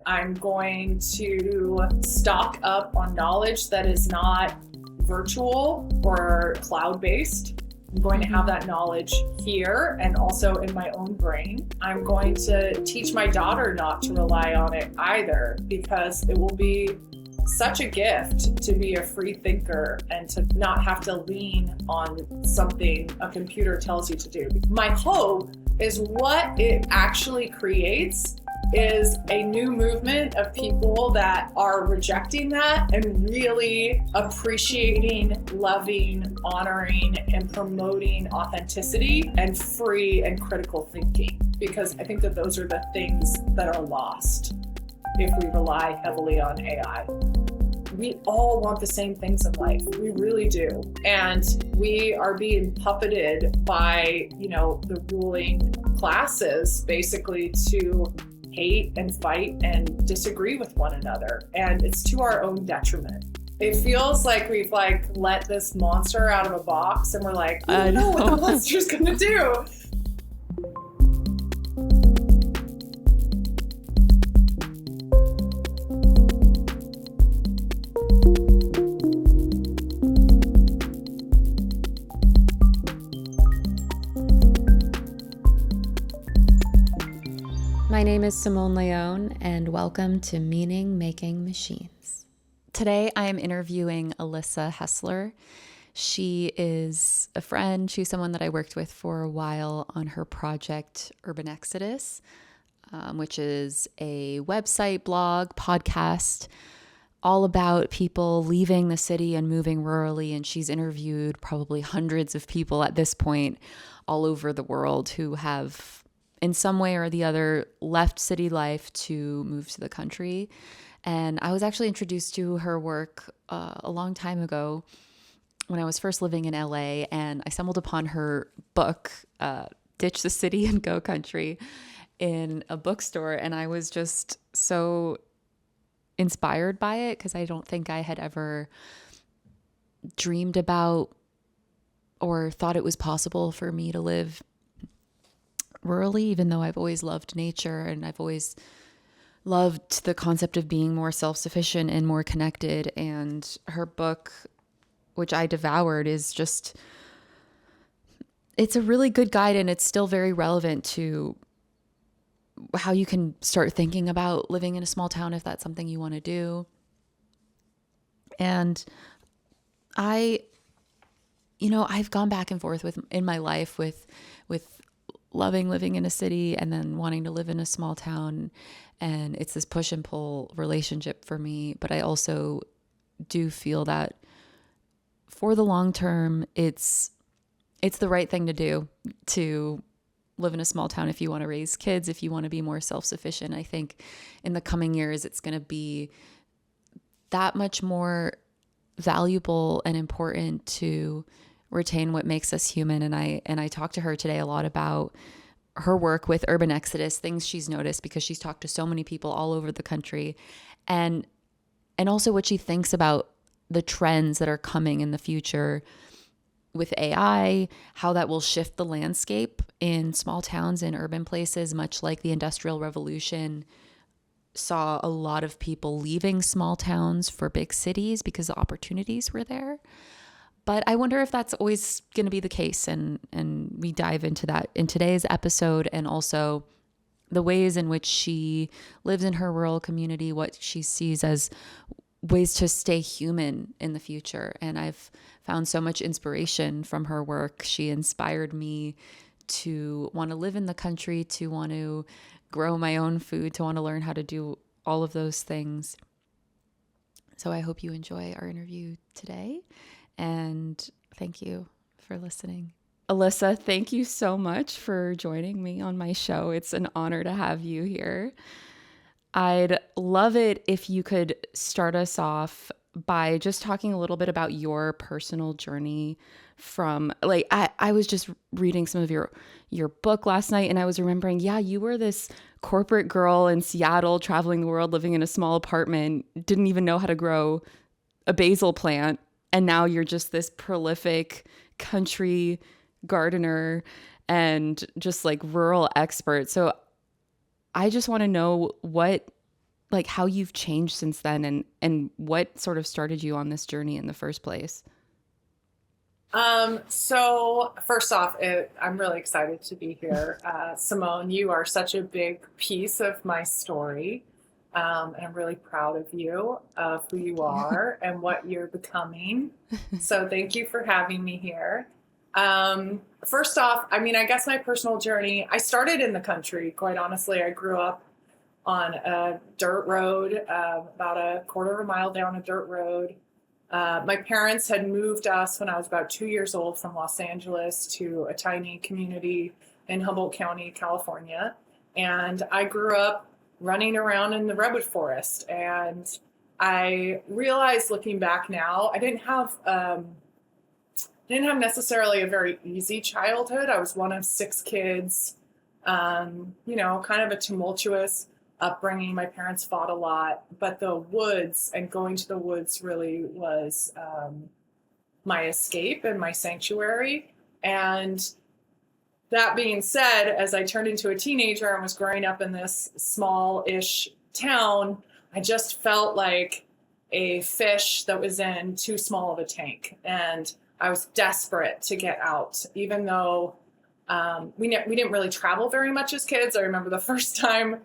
I'm going to stock up on knowledge that is not virtual or cloud-based. I'm going to have that knowledge here and also in my own brain. I'm going to teach my daughter not to rely on it either, because it will be such a gift to be a free thinker and to not have to lean on something a computer tells you to do. My hope is what it actually creates is a new movement of people that are rejecting that and really appreciating, loving, honoring, and promoting authenticity and free and critical thinking. Because I think that those are the things that are lost if we rely heavily on AI. We all want the same things in life. We really do. And we are being puppeted by, the ruling classes basically to hate and fight and disagree with one another. And it's to our own detriment. It feels like we've let this monster out of a box and we're like, we don't know what the monster's gonna do. My name is Simone Leone, and welcome to Meaning Making Machines. Today, I am interviewing Alissa Hessler. She is a friend. She's someone that I worked with for a while on her project, Urban Exodus, which is a website, blog, podcast, all about people leaving the city and moving rurally. And she's interviewed probably hundreds of people at this point all over the world who have in some way or the other left city life to move to the country. And I was actually introduced to her work a long time ago when I was first living in LA, and I stumbled upon her book, Ditch the City and Go Country, in a bookstore. And I was just so inspired by it because I don't think I had ever dreamed about or thought it was possible for me to live rurally, even though I've always loved nature and I've always loved the concept of being more self-sufficient and more connected. And her book, which I devoured, is just, it's a really good guide, and it's still very relevant to how you can start thinking about living in a small town if that's something you want to do. And I've gone back and forth in my life with loving living in a city and then wanting to live in a small town. And it's this push and pull relationship for me. But I also do feel that for the long term, it's the right thing to do, to live in a small town if you want to raise kids, if you want to be more self-sufficient. I think in the coming years, it's going to be that much more valuable and important to retain what makes us human. And I talked to her today a lot about her work with Urban Exodus, things she's noticed because she's talked to so many people all over the country, and also what she thinks about the trends that are coming in the future with AI, how that will shift the landscape in small towns and urban places, much like the Industrial Revolution saw a lot of people leaving small towns for big cities because the opportunities were there. But I wonder if that's always going to be the case. And we dive into that in today's episode, and also the ways in which she lives in her rural community, what she sees as ways to stay human in the future. And I've found so much inspiration from her work. She inspired me to want to live in the country, to want to grow my own food, to want to learn how to do all of those things. So I hope you enjoy our interview today. And thank you for listening. Alissa, thank you so much for joining me on my show. It's an honor to have you here. I'd love it if you could start us off by just talking a little bit about your personal journey from, I was just reading some of your book last night, and I was remembering, you were this corporate girl in Seattle, traveling the world, living in a small apartment, didn't even know how to grow a basil plant. And now you're just this prolific country gardener and just rural expert. So I just want to know what like how you've changed since then, and what sort of started you on this journey in the first place. So first off, I'm really excited to be here. Simone, you are such a big piece of my story. And I'm really proud of you, of who you are and what you're becoming. So thank you for having me here. First off, I mean, I guess my personal journey, I started in the country, quite honestly. I grew up on a dirt road, about a quarter of a mile down a dirt road. My parents had moved us when I was about 2 years old from Los Angeles to a tiny community in Humboldt County, California. And I grew up running around in the redwood forest. And I realized looking back now, I didn't have necessarily a very easy childhood. I was one of 6 kids, kind of a tumultuous upbringing. My parents fought a lot, but the woods and going to the woods really was my escape and my sanctuary. And that being said, as I turned into a teenager and was growing up in this small-ish town, I just felt like a fish that was in too small of a tank. And I was desperate to get out, even though we didn't really travel very much as kids. I remember the first time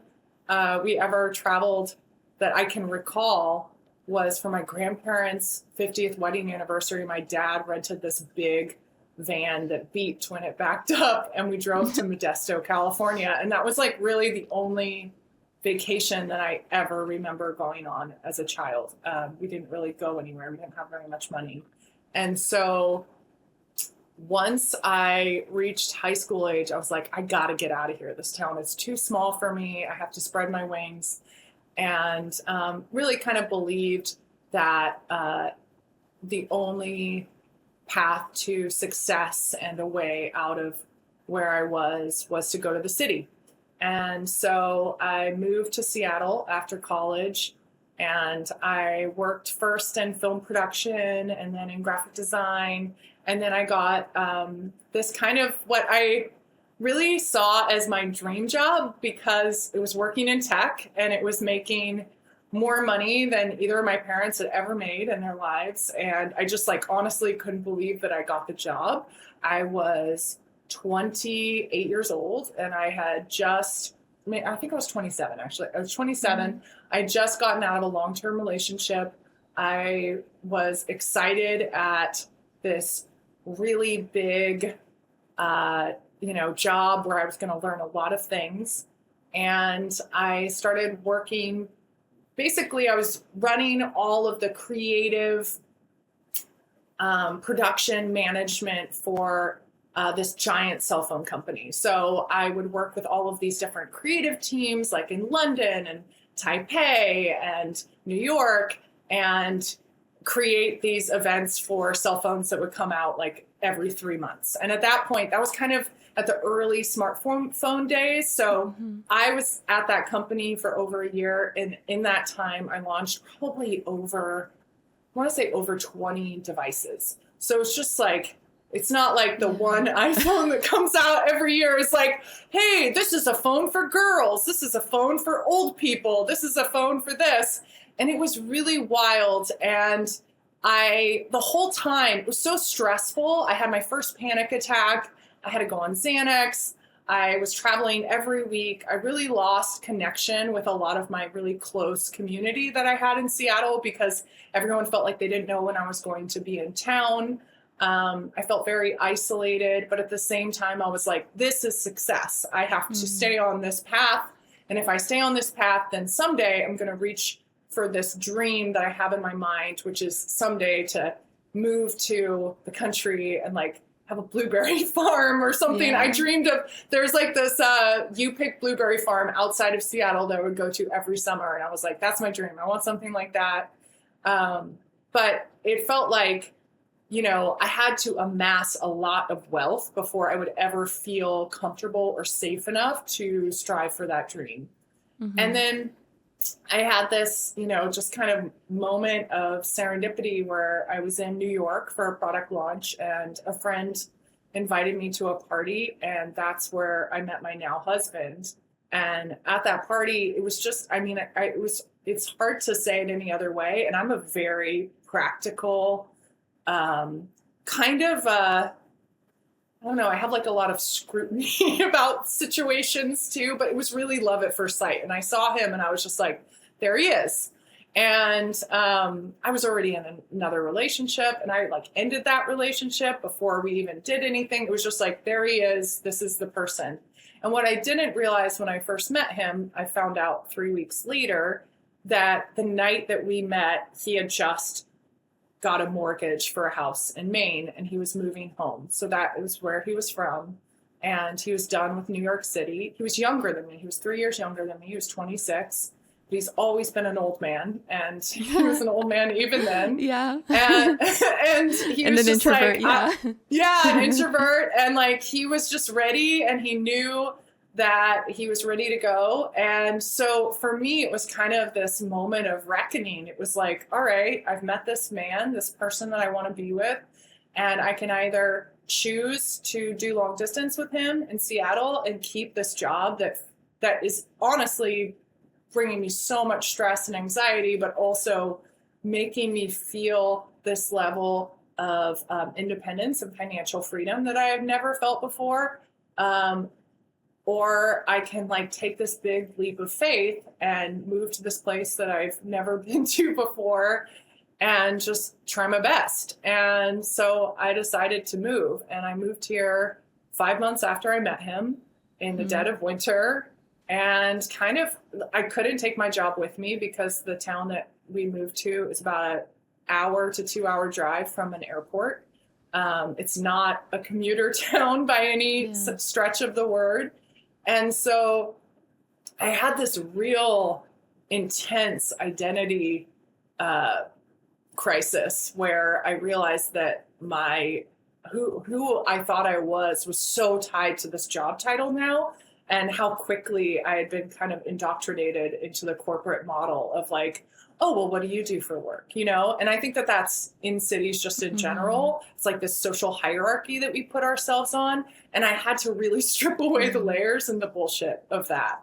we ever traveled that I can recall was for my grandparents' 50th wedding anniversary. My dad rented this big van that beeped when it backed up, and we drove to Modesto, California. And that was like really the only vacation that I ever remember going on as a child. We didn't really go anywhere. We didn't have very much money. And so once I reached high school age, I was like, I got to get out of here. This town is too small for me. I have to spread my wings. And really kind of believed that the only path to success and a way out of where I was to go to the city. And so I moved to Seattle after college, and I worked first in film production and then in graphic design. And then I got this kind of what I really saw as my dream job, because it was working in tech and it was making more money than either of my parents had ever made in their lives. And I just honestly couldn't believe that I got the job. I was 28 years old, and I had I think I was 27 actually. I was 27. Mm-hmm. I'd just gotten out of a long-term relationship. I was excited at this really big, job where I was going to learn a lot of things. And I started working. Basically, I was running all of the creative production management for this giant cell phone company. So I would work with all of these different creative teams, like in London and Taipei and New York, and create these events for cell phones that would come out like every 3 months. And at that point, that was kind of at the early smartphone days. So I was at that company for over a year. And in that time, I launched probably over 20 devices. So it's just it's not like the one iPhone that comes out every year. It's like, hey, this is a phone for girls. This is a phone for old people. This is a phone for this. And it was really wild. And the whole time, it was so stressful. I had my first panic attack. I had to go on Xanax. I was traveling every week. I really lost connection with a lot of my really close community that I had in Seattle, because everyone felt like they didn't know when I was going to be in town. I felt very isolated, but at the same time, I was like, this is success. I have to stay on this path. And if I stay on this path, then someday I'm going to reach for this dream that I have in my mind, which is someday to move to the country and have a blueberry farm or something. Yeah. I dreamed of, there's this you-pick blueberry farm outside of Seattle that I would go to every summer. And I was like, that's my dream. I want something like that. But it felt like, I had to amass a lot of wealth before I would ever feel comfortable or safe enough to strive for that dream. Mm-hmm. And then I had this, just kind of moment of serendipity where I was in New York for a product launch, and a friend invited me to a party, and that's where I met my now husband. And at that party, it was just, it was it's hard to say it any other way. And I'm a very practical, kind of, I don't know, I have like a lot of scrutiny about situations too, but it was really love at first sight. And I saw him and I was just like, there he is. And I was already in another relationship, and I like ended that relationship before we even did anything. It was just like, there he is. This is the person. And what I didn't realize when I first met him, I found out 3 weeks later that the night that we met, he had just got a mortgage for a house in Maine, and he was moving home. So that was where he was from. And he was done with New York City. He was younger than me. He was 3 years younger than me. He was 26. But he's always been an old man. And he was an old man even then. Yeah. And he was an just introvert, like, an introvert. And like, he was just ready, and he knew that he was ready to go. And so for me, it was kind of this moment of reckoning. It was like, all right, I've met this man, this person that I want to be with, and I can either choose to do long distance with him in Seattle and keep this job that is honestly bringing me so much stress and anxiety, but also making me feel this level of independence and financial freedom that I have never felt before. Or I can like take this big leap of faith and move to this place that I've never been to before and just try my best. And so I decided to move, and I moved here 5 months after I met him in the dead of winter. And kind of, I couldn't take my job with me because the town that we moved to is about an hour to 2 hour drive from an airport. It's not a commuter town by any stretch of the word. And so I had this real intense identity crisis where I realized that who I thought I was so tied to this job title now, and how quickly I had been kind of indoctrinated into the corporate model of like, oh, well, what do you do for work? You know? And I think that that's in cities just in general. It's like this social hierarchy that we put ourselves on. And I had to really strip away the layers and the bullshit of that.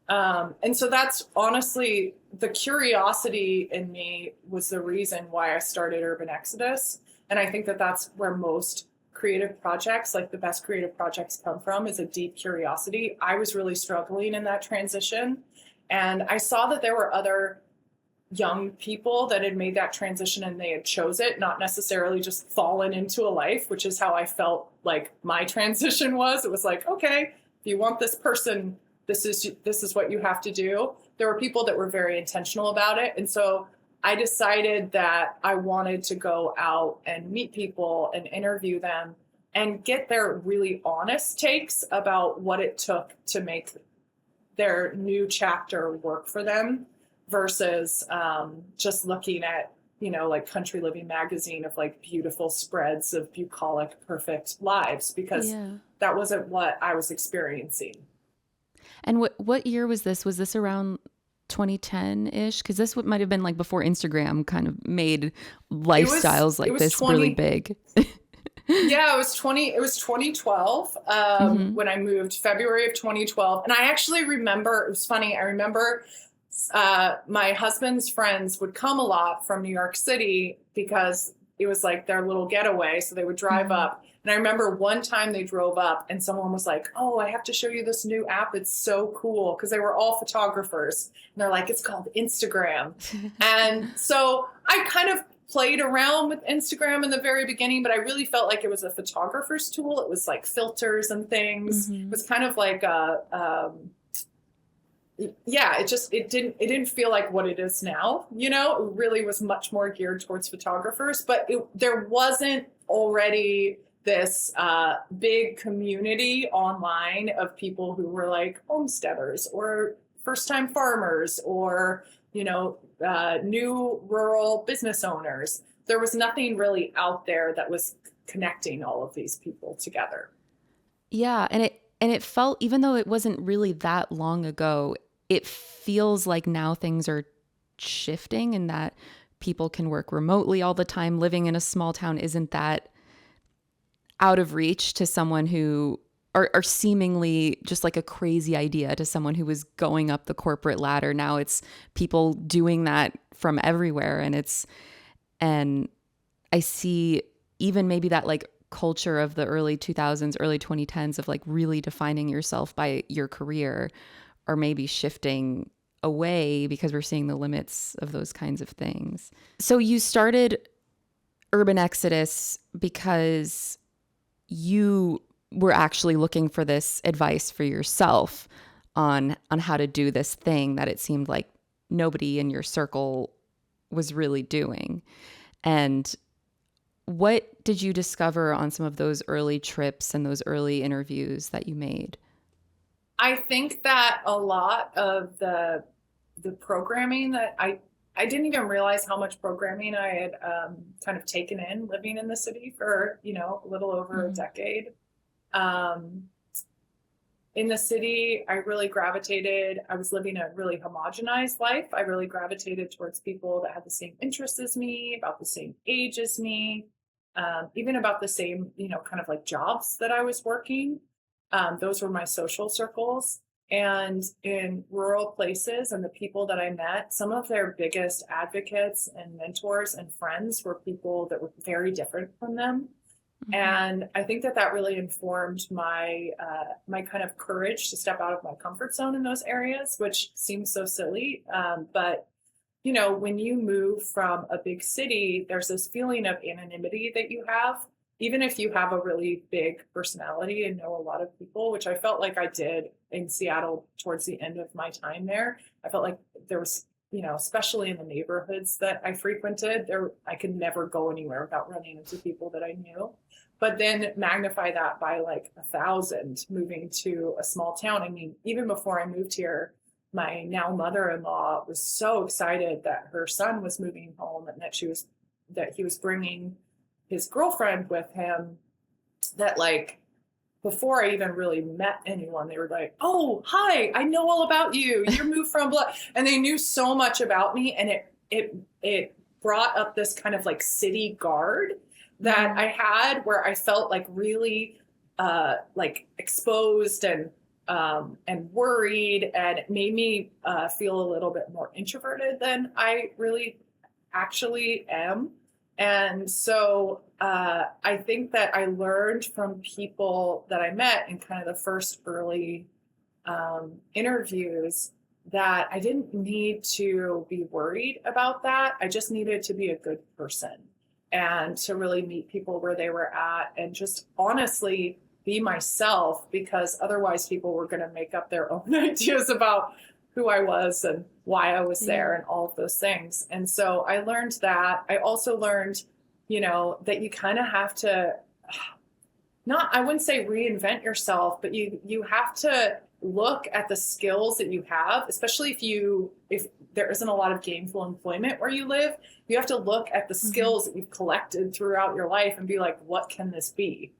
And so that's honestly, the curiosity in me was the reason why I started Urban Exodus. And I think that that's where most creative projects, like the best creative projects, come from, is a deep curiosity. I was really struggling in that transition. And I saw that there were other young people that had made that transition and they had chose it, not necessarily just fallen into a life, which is how I felt like my transition was. It was like, okay, if you want this person, this is what you have to do. There were people that were very intentional about it. And so I decided that I wanted to go out and meet people and interview them and get their really honest takes about what it took to make their new chapter work for them, versus just looking at, like Country Living magazine of like beautiful spreads of bucolic, perfect lives, because that wasn't what I was experiencing. And what year was this? Was this around 2010-ish? Because this might have been like before Instagram kind of made lifestyles like this really big. Yeah, it was 2012 when I moved, February of 2012. And I actually remember, it was funny, I remember my husband's friends would come a lot from New York City because it was like their little getaway. So they would drive up. And I remember one time they drove up and someone was like, oh, I have to show you this new app. It's so cool. Because they were all photographers. And they're like, it's called Instagram. And so I kind of played around with Instagram in the very beginning, but I really felt like it was a photographer's tool. It was like filters and things. It was kind of like it didn't feel like what it is now. It really was much more geared towards photographers, but there wasn't already this big community online of people who were like homesteaders or first-time farmers or, new rural business owners. There was nothing really out there that was connecting all of these people together. Yeah. And it felt, even though it wasn't really that long ago, it feels like now things are shifting and that people can work remotely all the time. Living in a small town isn't that out of reach to someone who are seemingly just like a crazy idea to someone who was going up the corporate ladder. Now it's people doing that from everywhere. And I see even maybe that like culture of the early 2000s, early 2010s of like really defining yourself by your career, or maybe shifting away because we're seeing the limits of those kinds of things. So you started Urban Exodus because you were actually looking for this advice for yourself on how to do this thing that it seemed like nobody in your circle was really doing. And what did you discover on some of those early trips and those early interviews that you made? I think that a lot of the programming that I didn't even realize how much programming I had kind of taken in living in the city for, a little over a decade. In the city, I really gravitated. I was living a really homogenized life. I really gravitated towards people that had the same interests as me, about the same age as me, even about the same, kind of like jobs that I was working. Those were my social circles. And in rural places and the people that I met, some of their biggest advocates and mentors and friends were people that were very different from them. Mm-hmm. And I think that really informed my my kind of courage to step out of my comfort zone in those areas, which seems so silly. But when you move from a big city, there's this feeling of anonymity that you have, even if you have a really big personality and know a lot of people, which I felt like I did in Seattle towards the end of my time there. I felt like there was, especially in the neighborhoods that I frequented, I could never go anywhere without running into people that I knew. But then magnify that by like 1,000 moving to a small town. I mean, even before I moved here, my now mother-in-law was so excited that her son was moving home and that he was bringing his girlfriend with him, that like before I even really met anyone, they were like, "Oh, hi, I know all about you. You moved from blah," and they knew so much about me, and it brought up this kind of like city guard that I had, where I felt like really like exposed and worried, and it made me feel a little bit more introverted than I really actually am. And so I think that I learned from people that I met in kind of the first early interviews that I didn't need to be worried about that. I just needed to be a good person and to really meet people where they were at and just honestly be myself, because otherwise people were going to make up their own ideas about who I was and why I was there and all of those things. And so I learned that. I also learned, that you kind of have to I wouldn't say reinvent yourself, but you have to look at the skills that you have, especially if there isn't a lot of gainful employment where you live. You have to look at the skills that you've collected throughout your life and be like, what can this be?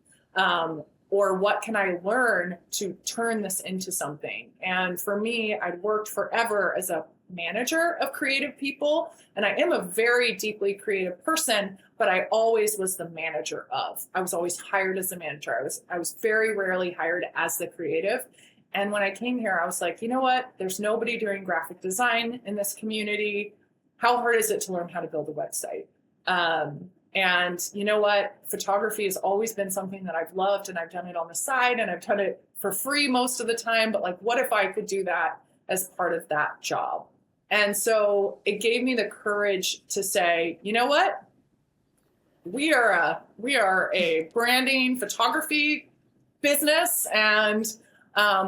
Or what can I learn to turn this into something? And for me, I'd worked forever as a manager of creative people, and I am a very deeply creative person, but I always was the manager of. I was always hired as a manager. I was very rarely hired as the creative. And when I came here, I was like, you know what? There's nobody doing graphic design in this community. How hard is it to learn how to build a website? And you know what? Photography has always been something that I've loved, and I've done it on the side, and I've done it for free most of the time. But like, what if I could do that as part of that job? And so it gave me the courage to say, you know what? We are a branding photography business, and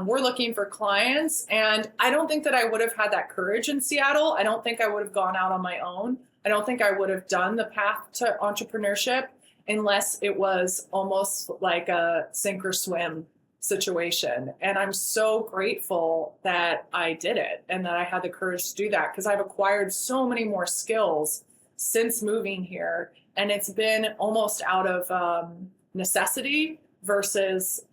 we're looking for clients. And I don't think that I would have had that courage in Seattle. I don't think I would have gone out on my own. I don't think I would have done the path to entrepreneurship unless it was almost like a sink or swim situation. And I'm so grateful that I did it and that I had the courage to do that, because I've acquired so many more skills since moving here. And it's been almost out of necessity versus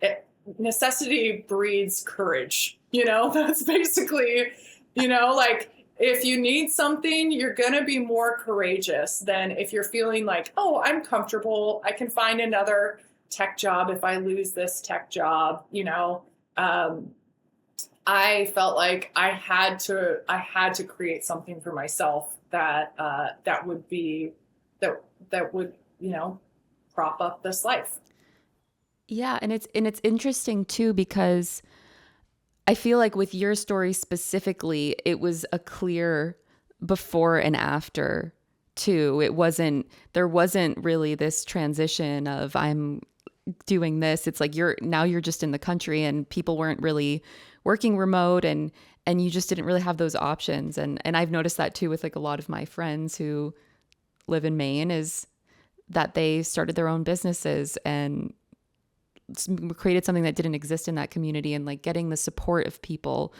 necessity breeds courage. That's basically, like, if you need something, you're going to be more courageous than if you're feeling like, oh, I'm comfortable. I can find another tech job, if I lose this tech job, I felt like I had to create something for myself that would be that would, prop up this life. Yeah, and it's interesting too because I feel like with your story specifically, it was a clear before and after too. There wasn't really this transition of I'm doing this. It's like you're just in the country and people weren't really working remote and you just didn't really have those options. And I've noticed that too with like a lot of my friends who live in Maine is that they started their own businesses and created something that didn't exist in that community, and like getting the support of people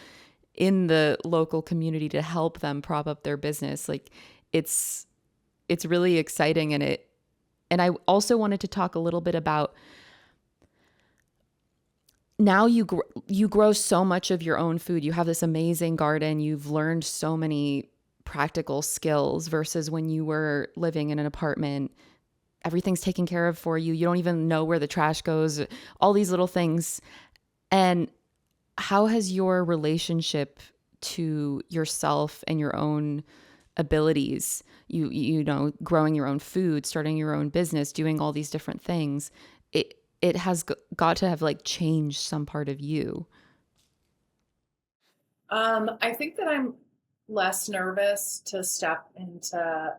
in the local community to help them prop up their business. Like it's really exciting. And I also wanted to talk a little bit about now you grow so much of your own food. You have this amazing garden. You've learned so many practical skills versus when you were living in an apartment. Everything's taken care of for you. You don't even know where the trash goes, all these little things. And how has your relationship to yourself and your own abilities, growing your own food, starting your own business, doing all these different things, it has got to have like changed some part of you? I think that I'm less nervous to step into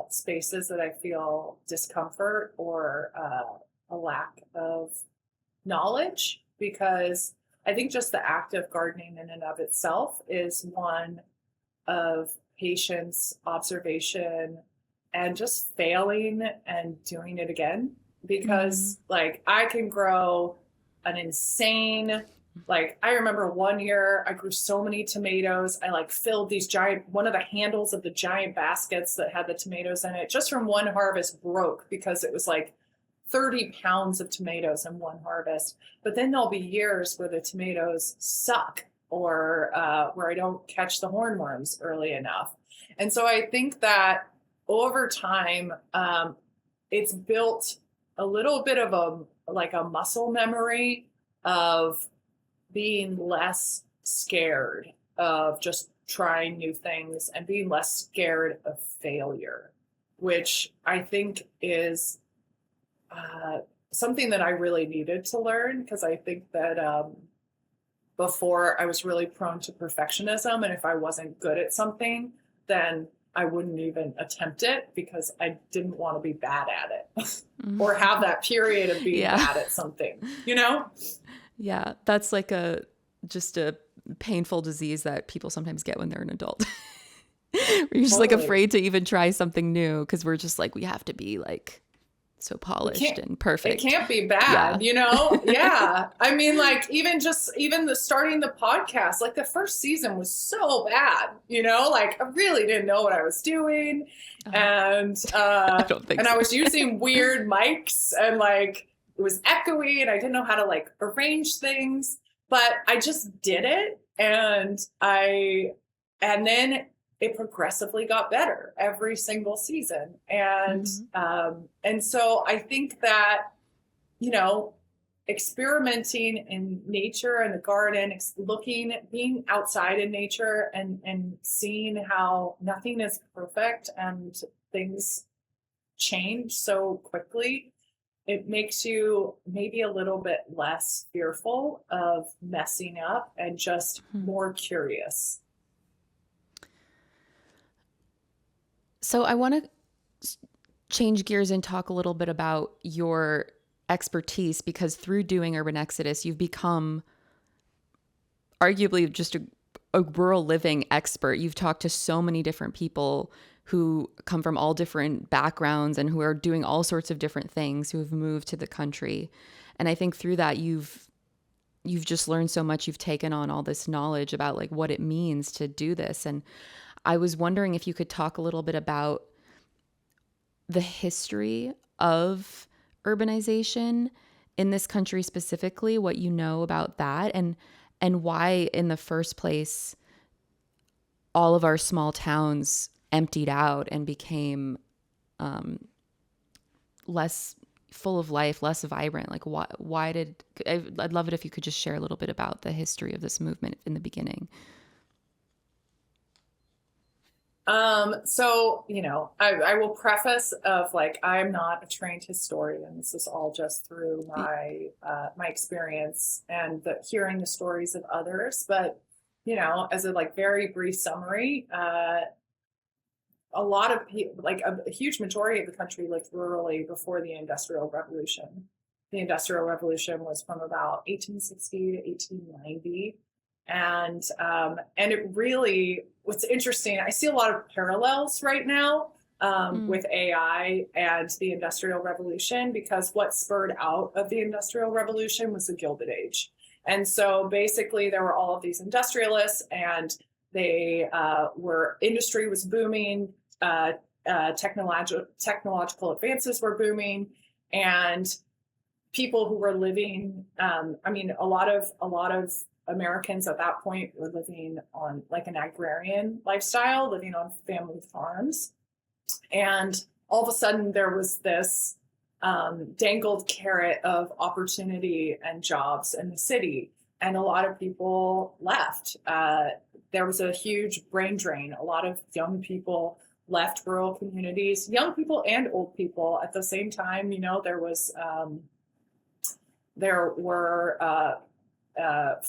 spaces that I feel discomfort or a lack of knowledge, because I think just the act of gardening in and of itself is one of patience, observation, and just failing and doing it again. Mm-hmm. Because, like, I can grow an insane, like, I remember one year I grew so many tomatoes. I like filled these one of the handles of the giant baskets that had the tomatoes in it just from one harvest broke because it was like 30 pounds of tomatoes in one harvest. But then there'll be years where the tomatoes suck, or where I don't catch the hornworms early enough. And so I think that over time, it's built a little bit of a muscle memory of being less scared of just trying new things and being less scared of failure, which I think is something that I really needed to learn, because I think that before I was really prone to perfectionism. And if I wasn't good at something, then I wouldn't even attempt it because I didn't want to be bad at it or have that period of being Yeah. bad at something, you know? Yeah. That's like just a painful disease that people sometimes get when they're an adult. You're just like Totally. afraid to even try something new because we're just like, we have to be like so polished and It perfect. can't be Yeah. bad, you know? Yeah. I mean, like, even the starting the podcast, like the first season was so bad, like I really didn't know what I was doing. And I don't think and so. I was using weird mics, and like it was echoey, and I didn't know how to like arrange things, but I just did it. And then it progressively got better every single season. And so I think that, experimenting in nature and the garden, being outside in nature and seeing how nothing is perfect and things change so quickly, it makes you maybe a little bit less fearful of messing up and just more curious. So I want to change gears and talk a little bit about your expertise, because through doing Urban Exodus, you've become arguably just a rural living expert. You've talked to so many different people who come from all different backgrounds and who are doing all sorts of different things, who have moved to the country. And I think through that, you've just learned so much. You've taken on all this knowledge about like what it means to do this. And I was wondering if you could talk a little bit about the history of urbanization in this country specifically, what you know about that, and why in the first place all of our small towns emptied out and became less full of life, less vibrant? Like why did, I'd love it if you could just share a little bit about the history of this movement in the beginning. So, I will preface of like, I'm not a trained historian. This is all just through my experience and hearing the stories of others. But, as a like very brief summary, a lot of people, like a huge majority of the country lived rurally before the Industrial Revolution. The Industrial Revolution was from about 1860 to 1890. And it really, what's interesting, I see a lot of parallels right now with AI and the Industrial Revolution, because what spurred out of the Industrial Revolution was the Gilded Age. And so basically there were all of these industrialists, and they industry was booming, technological advances were booming, and people who were living, a lot of Americans at that point were living on like an agrarian lifestyle, living on family farms. And all of a sudden there was this dangled carrot of opportunity and jobs in the city. And a lot of people left. There was a huge brain drain. A lot of young people left rural communities, young people and old people at the same time. There were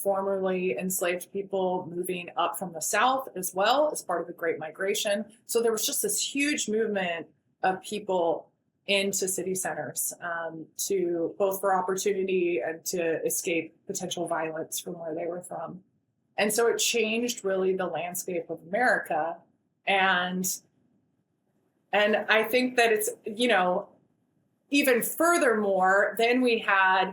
formerly enslaved people moving up from the South as well as part of the Great Migration. So there was just this huge movement of people into city centers to both for opportunity and to escape potential violence from where they were from. And so it changed really the landscape of America. And I think that it's, even furthermore, then we had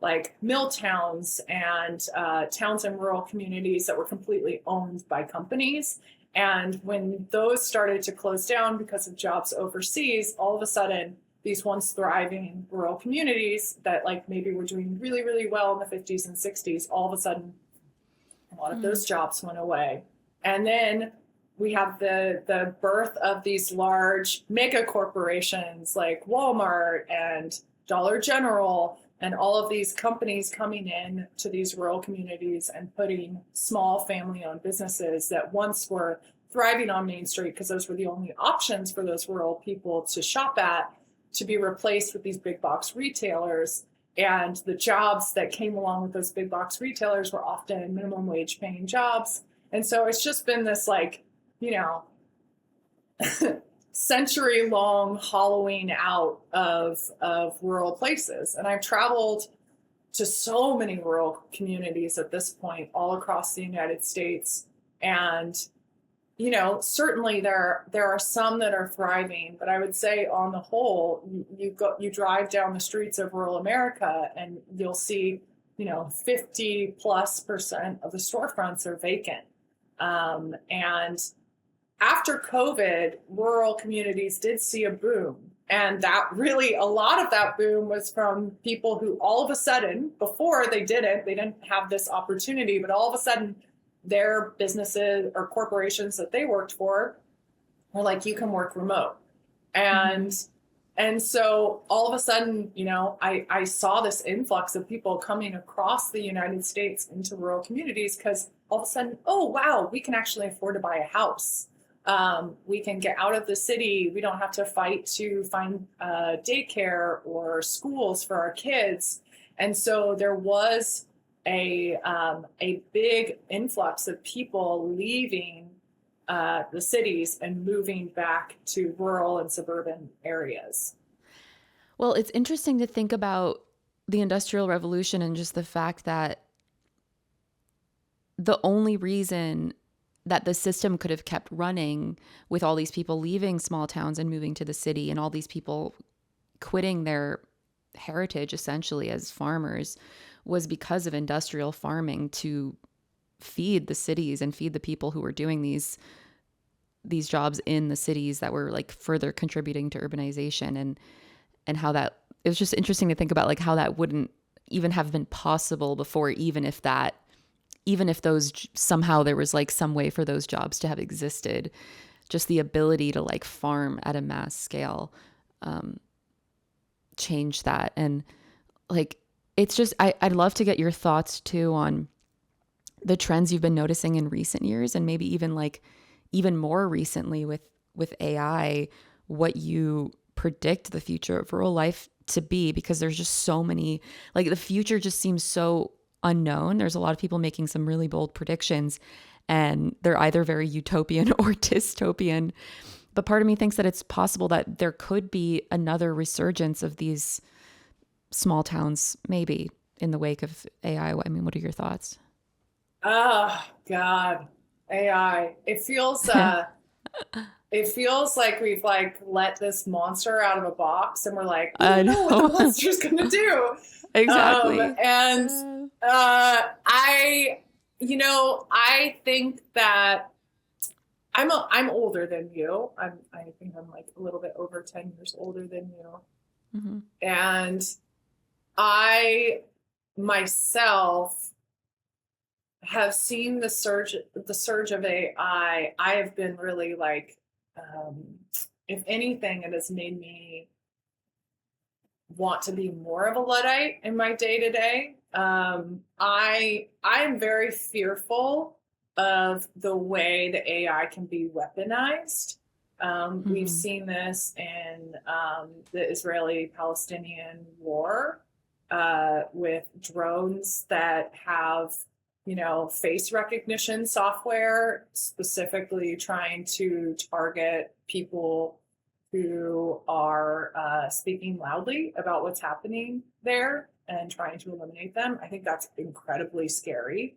like mill towns and towns in rural communities that were completely owned by companies. And when those started to close down because of jobs overseas, all of a sudden, these once thriving rural communities that like maybe were doing really, really well in the 50s and 60s, all of a sudden, a lot of those jobs went away. And then we have the birth of these large mega corporations like Walmart and Dollar General, and all of these companies coming in to these rural communities and putting small family-owned businesses that once were thriving on Main Street, because those were the only options for those rural people to shop at, to be replaced with these big box retailers. And the jobs that came along with those big box retailers were often minimum wage paying jobs. And so it's just been this like, century-long hollowing out of rural places. And I've traveled to so many rural communities at this point all across the United States. And, certainly there are some that are thriving, but I would say on the whole, you drive down the streets of rural America and you'll see, 50+% of the storefronts are vacant. And after COVID, rural communities did see a boom. And that really, a lot of that boom was from people who all of a sudden, before they didn't have this opportunity, but all of a sudden their businesses or corporations that they worked for were like, you can work remote. And so all of a sudden, I saw this influx of people coming across the United States into rural communities because all of a sudden, oh, wow, we can actually afford to buy a house. We can get out of the city. We don't have to fight to find daycare or schools for our kids. And so there was a big influx of people leaving the cities and moving back to rural and suburban areas. Well, it's interesting to think about the Industrial Revolution and just the fact that the only reason that the system could have kept running with all these people leaving small towns and moving to the city and all these people quitting their heritage essentially as farmers was because of industrial farming to feed the cities and feed the people who were doing these jobs in the cities that were like further contributing to urbanization and how that, it was just interesting to think about like how that wouldn't even have been possible before, even if those somehow there was like some way for those jobs to have existed, just the ability to like farm at a mass scale change that. And like, it's just, I'd love to get your thoughts too on the trends you've been noticing in recent years, and maybe even like even more recently with AI, what you predict the future of rural life to be, because there's just so many, like the future just seems so unknown. There's a lot of people making some really bold predictions, and they're either very utopian or dystopian. But part of me thinks that it's possible that there could be another resurgence of these small towns, maybe in the wake of AI. I mean, what are your thoughts? Oh God, AI. It feels like we've like let this monster out of a box, and we're like, we I don't know what the know. monster's gonna do. Exactly. And I think that I'm older than you. I think I'm like a little bit over 10 years older than you. Mm-hmm. And I myself have seen the surge of AI. I have been really like, if anything, it has made me want to be more of a Luddite in my day to day. I am very fearful of the way the AI can be weaponized. We've seen this in the Israeli-Palestinian war with drones that have, face recognition software, specifically trying to target people who are speaking loudly about what's happening there and trying to eliminate them. I think that's incredibly scary.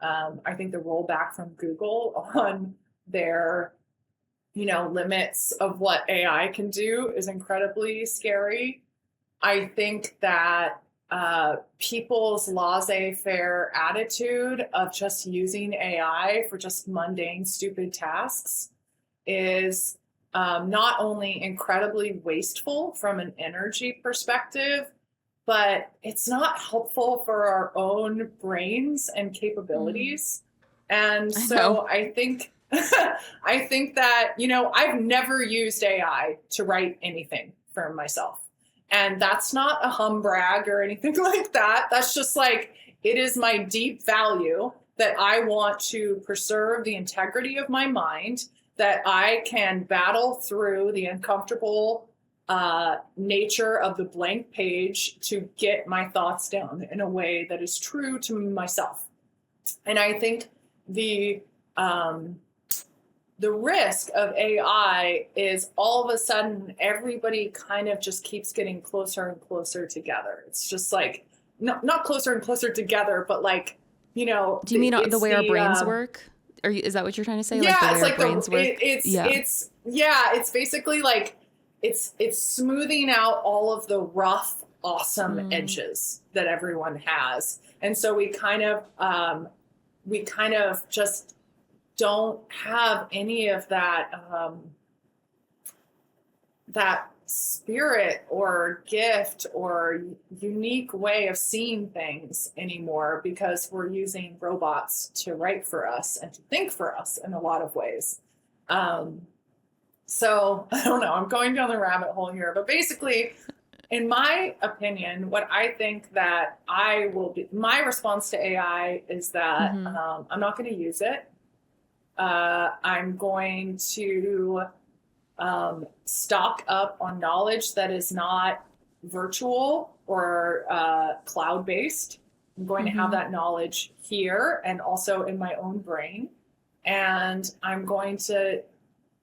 I think the rollback from Google on their, limits of what AI can do is incredibly scary. I think that people's laissez-faire attitude of just using AI for just mundane, stupid tasks is not only incredibly wasteful from an energy perspective, but it's not helpful for our own brains and capabilities. And so I think I think that, I've never used AI to write anything for myself. And that's not a humbrag or anything like that. That's just like, it is my deep value that I want to preserve the integrity of my mind, that I can battle through the uncomfortable nature of the blank page to get my thoughts down in a way that is true to myself. And I think the risk of AI is all of a sudden everybody kind of just keeps getting closer and closer together. It's just like, not closer and closer together, but like, Do you mean the way our brains work? Is that what you're trying to say? Yeah, like the way our brains work? It's basically like it's smoothing out all of the rough, awesome edges that everyone has. And so we kind of just don't have any of that that spirit or gift or unique way of seeing things anymore, because we're using robots to write for us and to think for us in a lot of ways. So I don't know, I'm going down the rabbit hole here, but basically, in my opinion, what I think that my response to AI is that I'm not going to use it. I'm going to stock up on knowledge that is not virtual or cloud-based. I'm going to have that knowledge here and also in my own brain. And I'm going to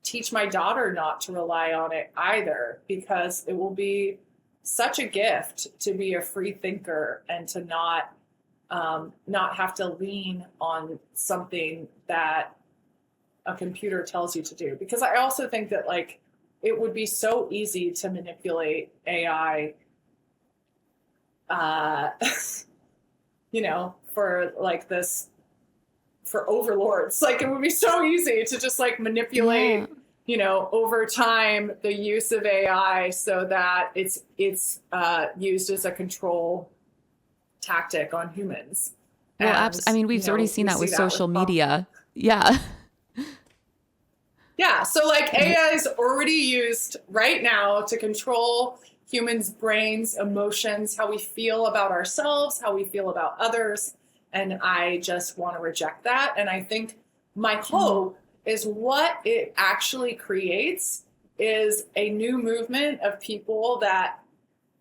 teach my daughter not to rely on it either, because it will be such a gift to be a free thinker and to not have to lean on something that a computer tells you to do. Because I also think that like it would be so easy to manipulate AI, for like this, for overlords. Like it would be so easy to just like manipulate, over time the use of AI so that it's used as a control tactic on humans. Well, I mean, we've already seen that with social media. Yeah. Yeah, so like AI is already used right now to control humans' brains, emotions, how we feel about ourselves, how we feel about others. And I just want to reject that. And I think my hope is what it actually creates is a new movement of people that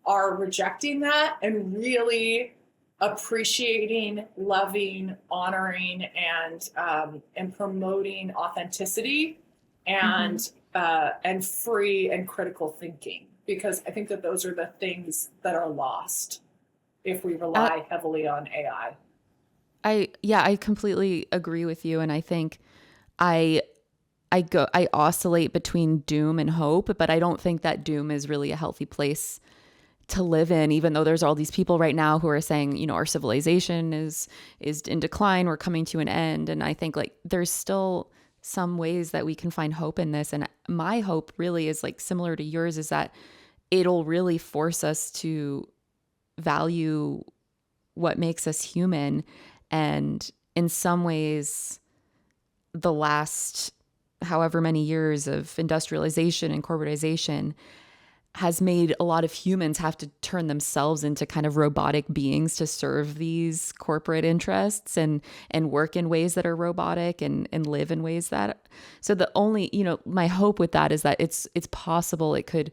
are rejecting that and really appreciating, loving, honoring, and promoting authenticity and free and critical thinking. Because I think that those are the things that are lost if we rely heavily on AI. I completely agree with you, and I think I I oscillate between doom and hope, but I don't think that doom is really a healthy place to live in, even though there's all these people right now who are saying, you know, our civilization is in decline, we're coming to an end. And I think like there's still some ways that we can find hope in this. And my hope really is like similar to yours, is that it'll really force us to value what makes us human. And in some ways, the last however many years of industrialization and corporatization has made a lot of humans have to turn themselves into kind of robotic beings to serve these corporate interests and work in ways that are robotic and live in ways that. So the only, you know, my hope with that is that it's possible it could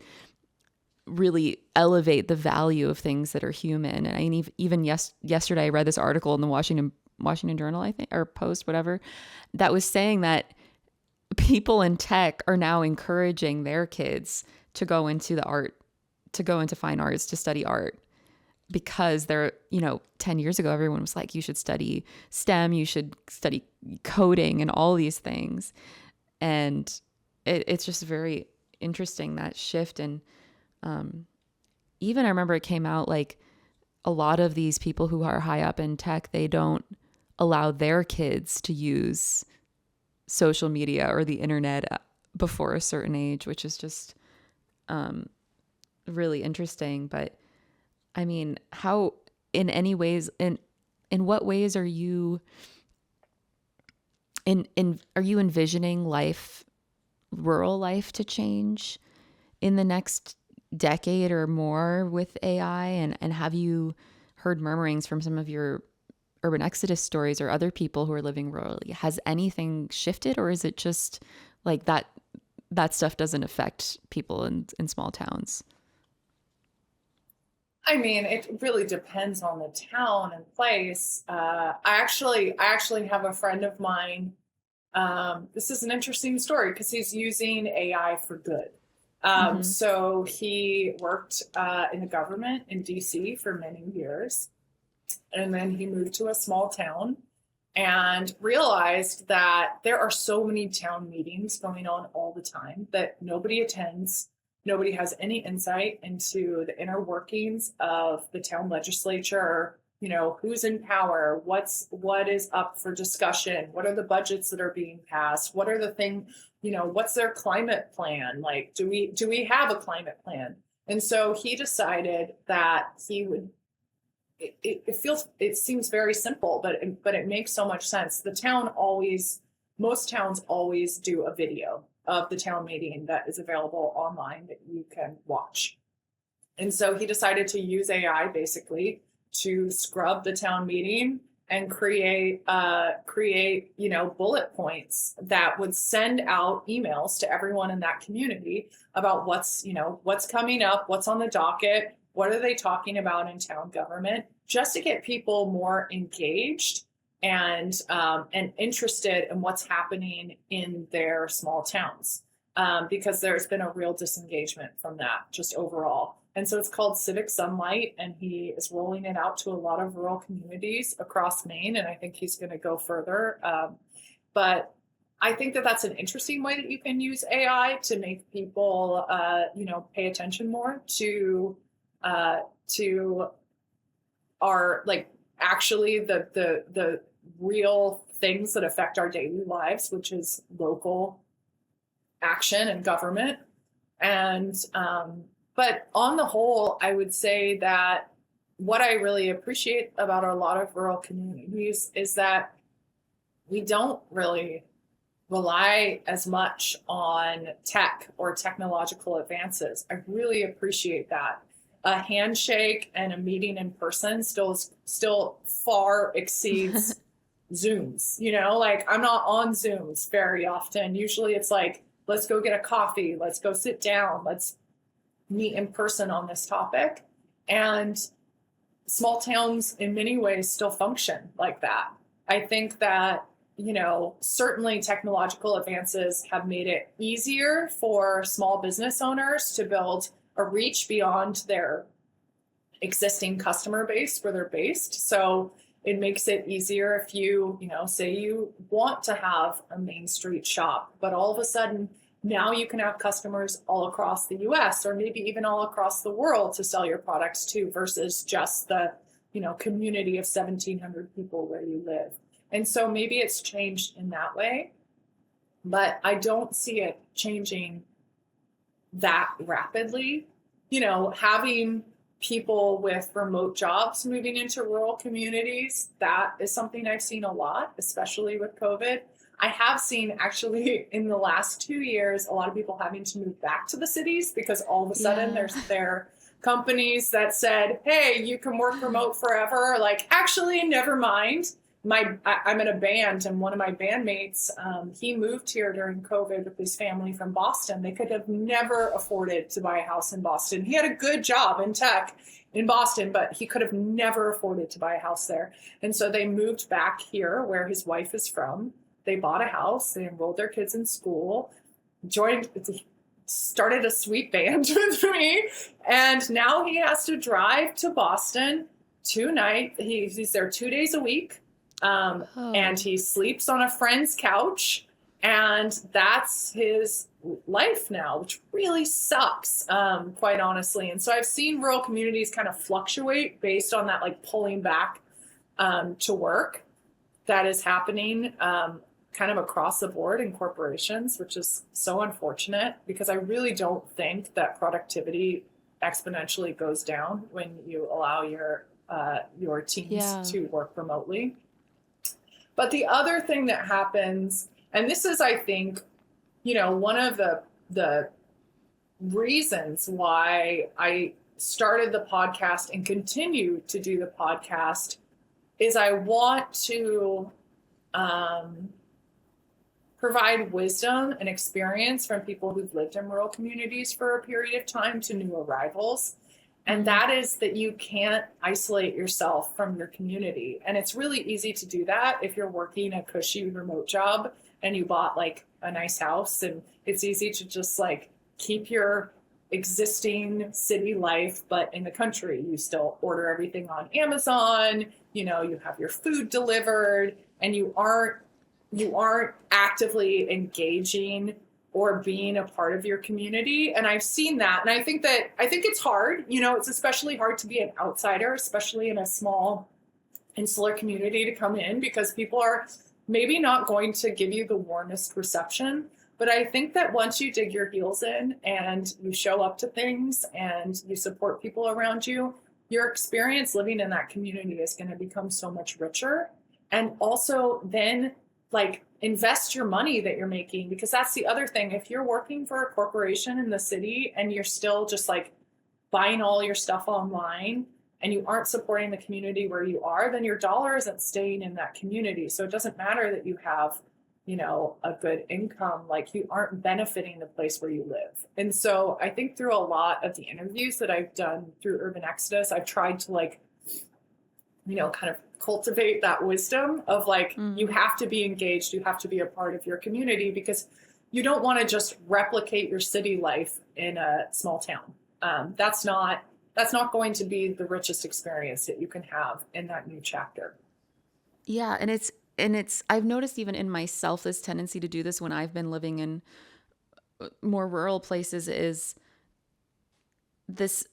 really elevate the value of things that are human. And I even yesterday I read this article in the Washington Journal, I think, or Post, whatever, that was saying that people in tech are now encouraging their kids to go into fine arts, to study art, because they're, you know, 10 years ago, everyone was like, you should study STEM, you should study coding and all these things. And it's just very interesting, that shift. And even I remember it came out like a lot of these people who are high up in tech, they don't allow their kids to use social media or the internet before a certain age, which is just really interesting. But I mean, how, in any ways, in what ways are you are you envisioning rural life to change in the next decade or more with AI? And have you heard murmurings from some of your urban exodus stories or other people who are living rurally? Has anything shifted, or is it just like that stuff doesn't affect people in small towns? I mean, it really depends on the town and place. I actually have a friend of mine. This is an interesting story because he's using AI for good. So he worked in the government in DC for many years, and then he moved to a small town and realized that there are so many town meetings going on all the time that nobody attends. Nobody has any insight into the inner workings of the town legislature. You know, who's in power, what is up for discussion, what are the budgets that are being passed, what are the things, you know, what's their climate plan? Like, do we have a climate plan? And so he decided that he would, it seems very simple, but it makes so much sense. Most towns always do a video of the town meeting that is available online that you can watch. And so he decided to use AI basically to scrub the town meeting and create you know, bullet points that would send out emails to everyone in that community about what's coming up, what's on the docket, what are they talking about in town government, just to get people more engaged and interested in what's happening in their small towns, because there's been a real disengagement from that just overall. And so it's called Civic Sunlight, and he is rolling it out to a lot of rural communities across Maine, and I think he's going to go further. But I think that that's an interesting way that you can use AI to make people, pay attention more to our, like, actually the real things that affect our daily lives, which is local action and government. And but on the whole, I would say that what I really appreciate about a lot of rural communities is that we don't really rely as much on tech or technological advances. I really appreciate that. A handshake and a meeting in person still far exceeds Zooms. Like I'm not on Zooms very often. Usually it's like, let's go get a coffee, let's go sit down, let's meet in person on this topic. And small towns in many ways still function like that. I think that, certainly technological advances have made it easier for small business owners to build a reach beyond their existing customer base where they're based. So it makes it easier if say you want to have a Main Street shop, but all of a sudden now you can have customers all across the US or maybe even all across the world to sell your products to versus just the, community of 1,700 people where you live. And so maybe it's changed in that way, but I don't see it changing that rapidly. Having people with remote jobs moving into rural communities, that is something I've seen a lot, especially with COVID. I have seen actually in the last 2 years, a lot of people having to move back to the cities because all of a sudden there companies that said, hey, you can work remote forever. Like, actually, never mind. I'm in a band, and one of my bandmates, he moved here during COVID with his family from Boston. They could have never afforded to buy a house in Boston. He had a good job in tech in Boston, but he could have never afforded to buy a house there. And so they moved back here where his wife is from. They bought a house, they enrolled their kids in school, started a sweet band with me, and now he has to drive to Boston 2 nights. He's there 2 days a week. And he sleeps on a friend's couch, and that's his life now, which really sucks, quite honestly. And so I've seen rural communities kind of fluctuate based on that, like pulling back to work that is happening kind of across the board in corporations, which is so unfortunate because I really don't think that productivity exponentially goes down when you allow your teams to work remotely. But the other thing that happens, and this is, I think, one of the reasons why I started the podcast and continue to do the podcast, is I want to provide wisdom and experience from people who've lived in rural communities for a period of time to new arrivals. And that is that you can't isolate yourself from your community. And it's really easy to do that if you're working a cushy remote job and you bought like a nice house, and it's easy to just like keep your existing city life, but in the country, you still order everything on Amazon, you have your food delivered, and you aren't actively engaging or being a part of your community. And I've seen that. And I think it's hard, it's especially hard to be an outsider, especially in a small insular community, to come in because people are maybe not going to give you the warmest reception. But I think that once you dig your heels in and you show up to things and you support people around you, your experience living in that community is going to become so much richer. And also then like invest your money that you're making, because that's the other thing. If you're working for a corporation in the city and you're still just like buying all your stuff online and you aren't supporting the community where you are, then your dollar isn't staying in that community. So it doesn't matter that you have, a good income, like you aren't benefiting the place where you live. And so I think through a lot of the interviews that I've done through Urban Exodus, I've tried to like, kind of cultivate that wisdom of like, you have to be engaged, you have to be a part of your community, because you don't want to just replicate your city life in a small town. That's not going to be the richest experience that you can have in that new chapter. Yeah. And it's, I've noticed even in myself, this tendency to do this when I've been living in more rural places is this,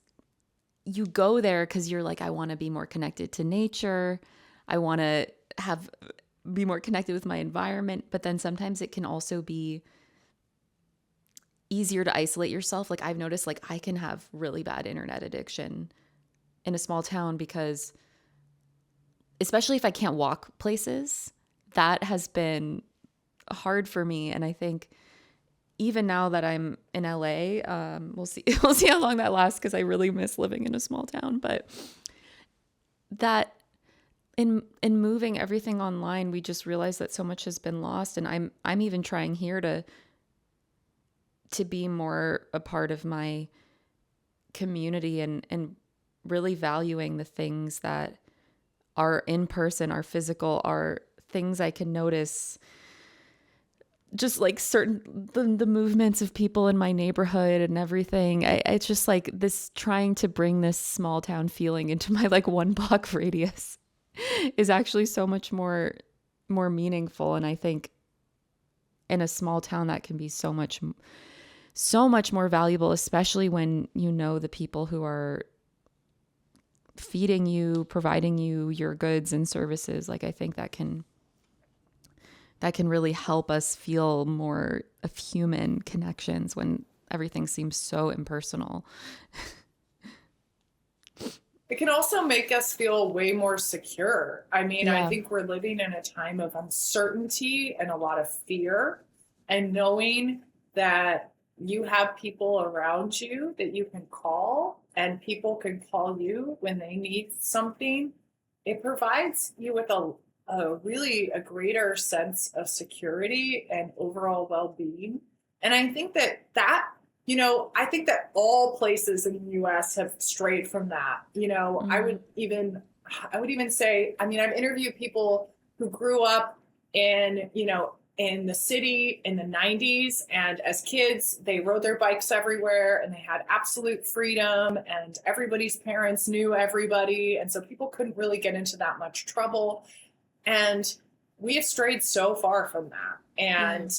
you go there because you're like, I want to be more connected to nature. I want to be more connected with my environment. But then sometimes it can also be easier to isolate yourself. Like I've noticed, like I can have really bad internet addiction in a small town because, especially if I can't walk places, that has been hard for me. And I think even now that I'm in LA, we'll see we'll see how long that lasts, because I really miss living in a small town. But that in moving everything online, we just realized that so much has been lost. And I'm even trying here to be more a part of my community, and really valuing the things that are in person, are physical, are things I can notice, just like certain the movements of people in my neighborhood and everything. It's just like this, trying to bring this small town feeling into my like 1 block radius is actually so much more meaningful. And I think in a small town that can be so much more valuable, especially when you know the people who are feeding you, providing you your goods and services. Like, I think that can really help us feel more of human connections when everything seems so impersonal. It can also make us feel way more secure. I mean, I Yeah. think we're living in a time of uncertainty and a lot of fear, and knowing that you have people around you that you can call and people can call you when they need something, it provides you with a greater sense of security and overall well-being. And I think I think that all places in the US have strayed from that. Mm. I would even say, I mean, I've interviewed people who grew up in the city in the 90s, and as kids they rode their bikes everywhere and they had absolute freedom, and everybody's parents knew everybody, and so people couldn't really get into that much trouble. And we have strayed so far from that. Yeah. And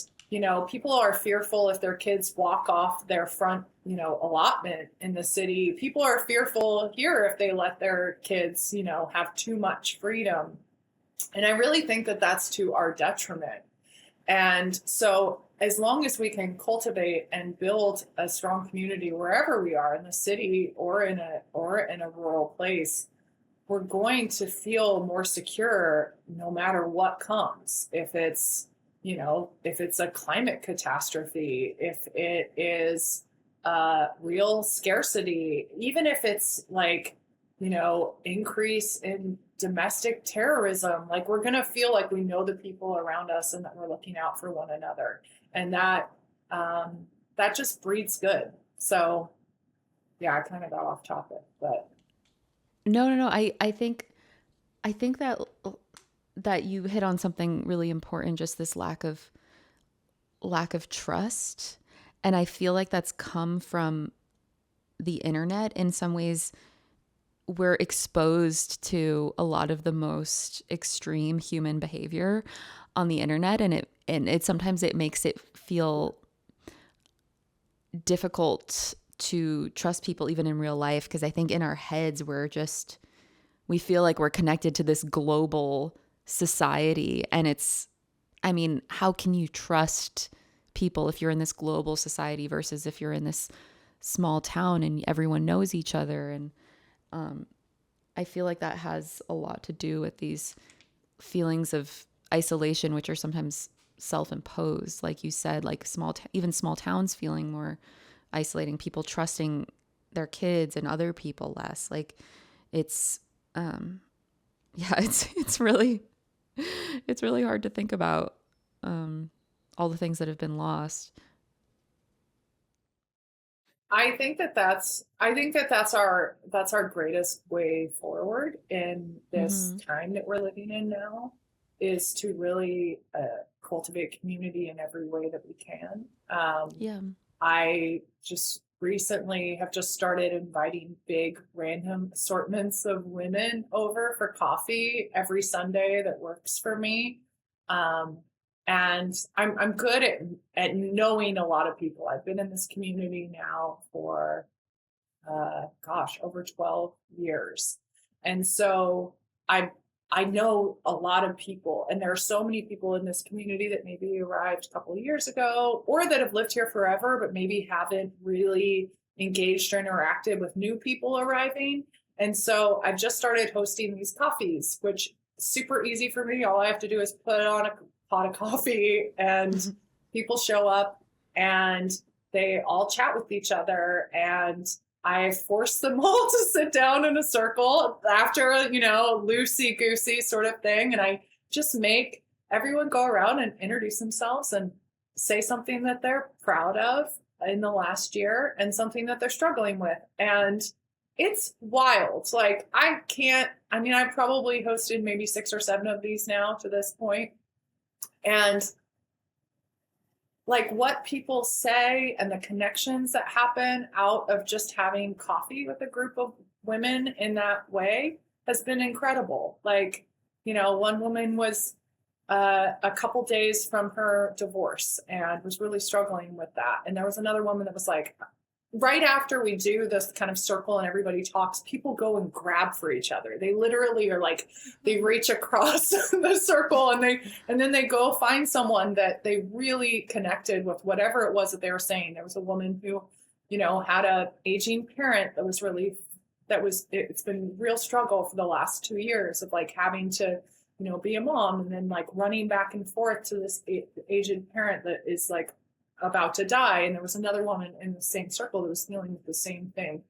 people are fearful if their kids walk off their front allotment in the city. People are fearful here if they let their kids have too much freedom. And I really think that that's to our detriment. And so as long as we can cultivate and build a strong community wherever we are, in the city or in a rural place, we're going to feel more secure no matter what comes. If it's a climate catastrophe, if it is real scarcity, even if it's like, increase in domestic terrorism, like, we're going to feel like we know the people around us and that we're looking out for one another. And that just breeds good. So yeah, I kind of got off topic, but No. I think that you hit on something really important, just this lack of trust. And I feel like that's come from the internet. In some ways, we're exposed to a lot of the most extreme human behavior on the internet, and it sometimes it makes it feel difficult to trust people even in real life, because I think in our heads we feel like we're connected to this global society. And I mean, how can you trust people if you're in this global society versus if you're in this small town and everyone knows each other? And I feel like that has a lot to do with these feelings of isolation, which are sometimes self-imposed, like you said, like even small towns feeling more isolating, people trusting their kids and other people less. Like, it's yeah, it's really hard to think about all the things that have been lost. I think that that's our greatest way forward in this Mm-hmm. time that we're living in now, is to really cultivate community in every way that we can. Yeah. I just recently have just started inviting big random assortments of women over for coffee every Sunday. That works for me. Um, and I'm good at knowing a lot of people. I've been in this community now for over 12 years. And so I know a lot of people, and there are so many people in this community that maybe arrived a couple of years ago or that have lived here forever, but maybe haven't really engaged or interacted with new people arriving. And so I've just started hosting these coffees, which is super easy for me. All I have to do is put on pot of coffee and people show up and they all chat with each other, and I force them all to sit down in a circle after a, loosey goosey sort of thing. And I just make everyone go around and introduce themselves and say something that they're proud of in the last year and something that they're struggling with. And it's wild. Like, I've probably hosted maybe 6 or 7 of these now to this point. And like what people say and the connections that happen out of just having coffee with a group of women in that way has been incredible. Like, one woman was a couple days from her divorce and was really struggling with that. And there was another woman that was like, right after we do this kind of circle and everybody talks, people go and grab for each other. They literally are like, they reach across the circle and then they go find someone that they really connected with, whatever it was that they were saying. There was a woman who, had a aging parent it's been real struggle for the last 2 years of like having to, be a mom and then like running back and forth to this aged parent that is like about to die. And there was another woman in the same circle that was dealing with the same thing.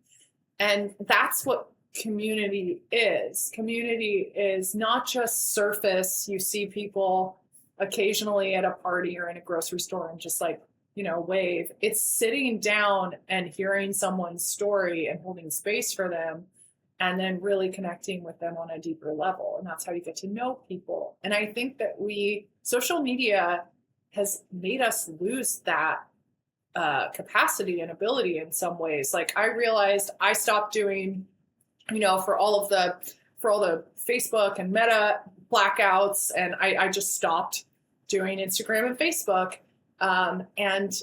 And that's what community is. Community is not just surface. You see people occasionally at a party or in a grocery store and just like, wave. It's sitting down and hearing someone's story and holding space for them and then really connecting with them on a deeper level. And that's how you get to know people. And I think that social media has made us lose that capacity and ability in some ways. Like, I realized I stopped doing, for all the Facebook and Meta blackouts, and I just stopped doing Instagram and Facebook. And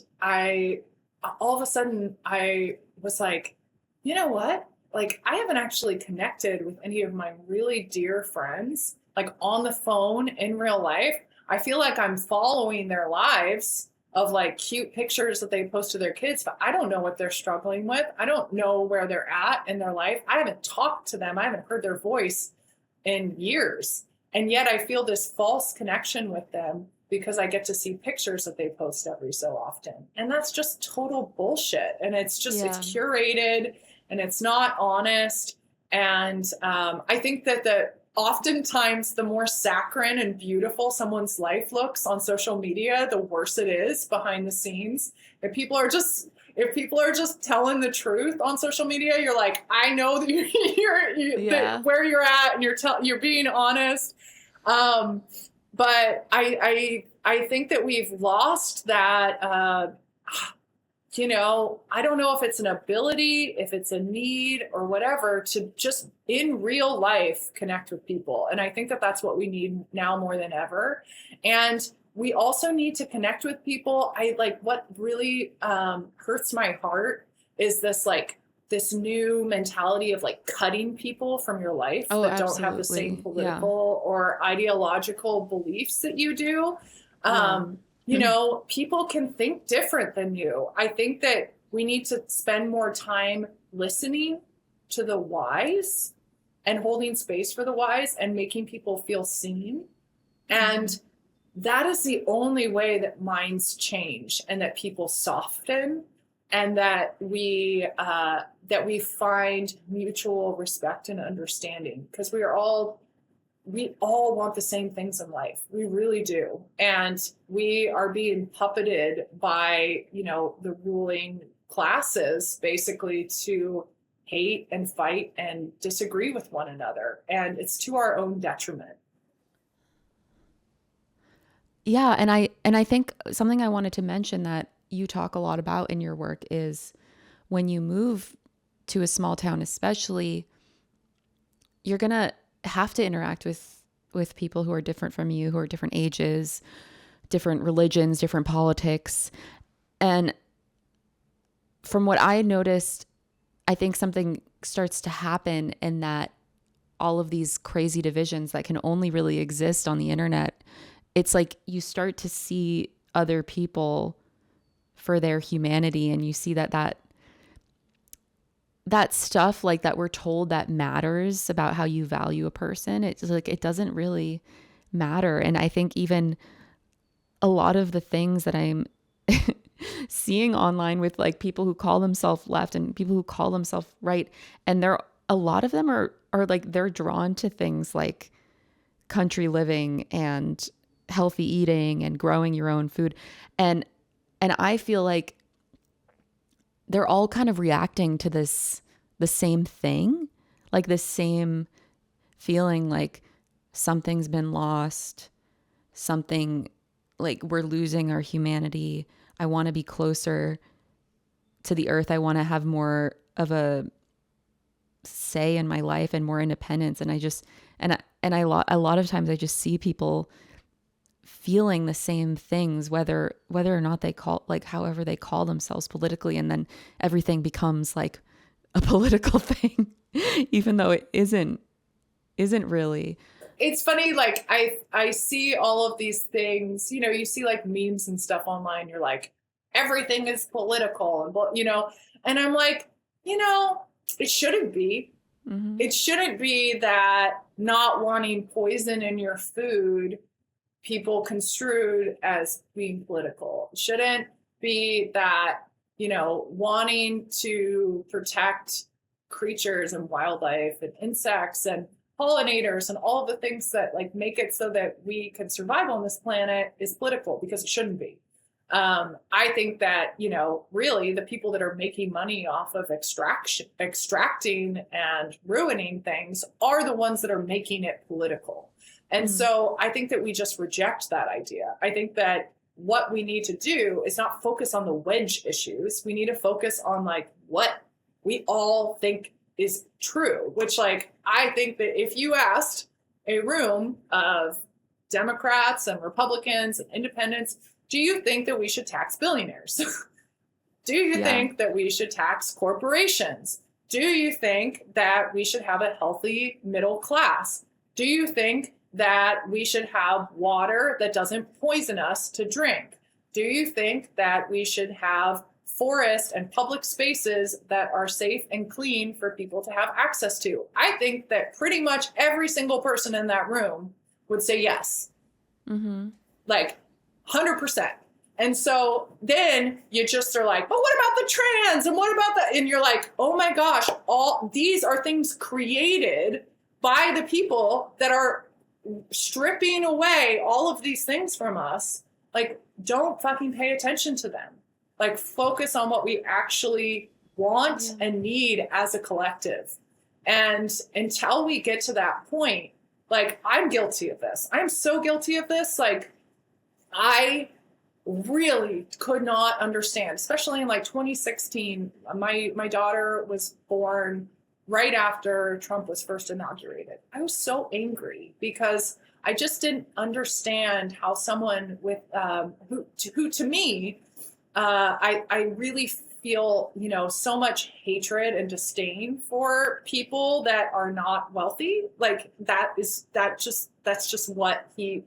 all of a sudden I was like, you know what? Like, I haven't actually connected with any of my really dear friends, like on the phone in real life. I feel like I'm following their lives of like cute pictures that they post to their kids, but I don't know what they're struggling with. I don't know where they're at in their life. I haven't talked to them. I haven't heard their voice in years. And yet I feel this false connection with them because I get to see pictures that they post every so often. And that's just total bullshit. And it's just, It's curated and it's not honest. And I think that oftentimes the more saccharine and beautiful someone's life looks on social media, the worse it is behind the scenes. If people are just telling the truth on social media, you're like, I know that that where you're at and you're being honest. But I think that we've lost that, I don't know if it's an ability, if it's a need or whatever, to just in real life connect with people. And I think that that's what we need now more than ever. And we also need to connect with people. What really hurts my heart is this new mentality of like cutting people from your life that don't have the same political or ideological beliefs that you do. People can think different than you. I think that we need to spend more time listening to the whys and holding space for the whys and making people feel seen. And that is the only way that minds change and that people soften and that we find mutual respect and understanding, because we all want the same things in life. We really do. And we are being puppeted by, the ruling classes basically to hate and fight and disagree with one another. And it's to our own detriment. Yeah. And I think something I wanted to mention that you talk a lot about in your work is when you move to a small town, especially, you're going to have to interact with people who are different from you, who are different ages, different religions, different politics. And from what I noticed, I think something starts to happen in that all of these crazy divisions that can only really exist on the internet, it's like you start to see other people for their humanity, and you see that stuff like that we're told that matters about how you value a person. It's like, it doesn't really matter. And I think even a lot of the things that I'm seeing online with like people who call themselves left and people who call themselves right, and a lot of them are like, they're drawn to things like country living and healthy eating and growing your own food. And I feel like they're all kind of reacting to the same thing, like the same feeling like something's been lost, something like we're losing our humanity. I want to be closer to the earth. I want to have more of a say in my life and more independence. And a lot of times I just see people feeling the same things, whether or not they call, like, however they call themselves politically, and then everything becomes like a political thing, even though it isn't really. It's funny, like I see all of these things, you see like memes and stuff online, you're like, everything is political, and I'm like, it shouldn't be. Mm-hmm. It shouldn't be that not wanting poison in your food, people construed as being political. It shouldn't be that, wanting to protect creatures and wildlife and insects and pollinators and all of the things that like make it so that we can survive on this planet is political, because it shouldn't be. I think that, really the people that are making money off of extracting and ruining things are the ones that are making it political. And so I think that we just reject that idea. I think that what we need to do is not focus on the wedge issues. We need to focus on like what we all think is true, which like, I think that if you asked a room of Democrats and Republicans and independents, do you think that we should tax billionaires? Do you think that we should tax corporations? Do you think that we should have a healthy middle class? Do you think that we should have water that doesn't poison us to drink? Do you think that we should have forests and public spaces that are safe and clean for people to have access to? I think that pretty much every single person in that room would say yes. Mm-hmm. Like 100%. And so then you just are like, but what about the trans? And what about that? And you're like, oh my gosh, all these are things created by the people that are stripping away all of these things from us. Like, don't fucking pay attention to them. Like, focus on what we actually want and need as a collective. And until we get to that point, like, I'm guilty of this. I'm so guilty of this. Like, I really could not understand, especially in like 2016. My daughter was born right after Trump was first inaugurated. I was so angry because I just didn't understand how someone with who to me, I really feel, so much hatred and disdain for people that are not wealthy. Like that's just what he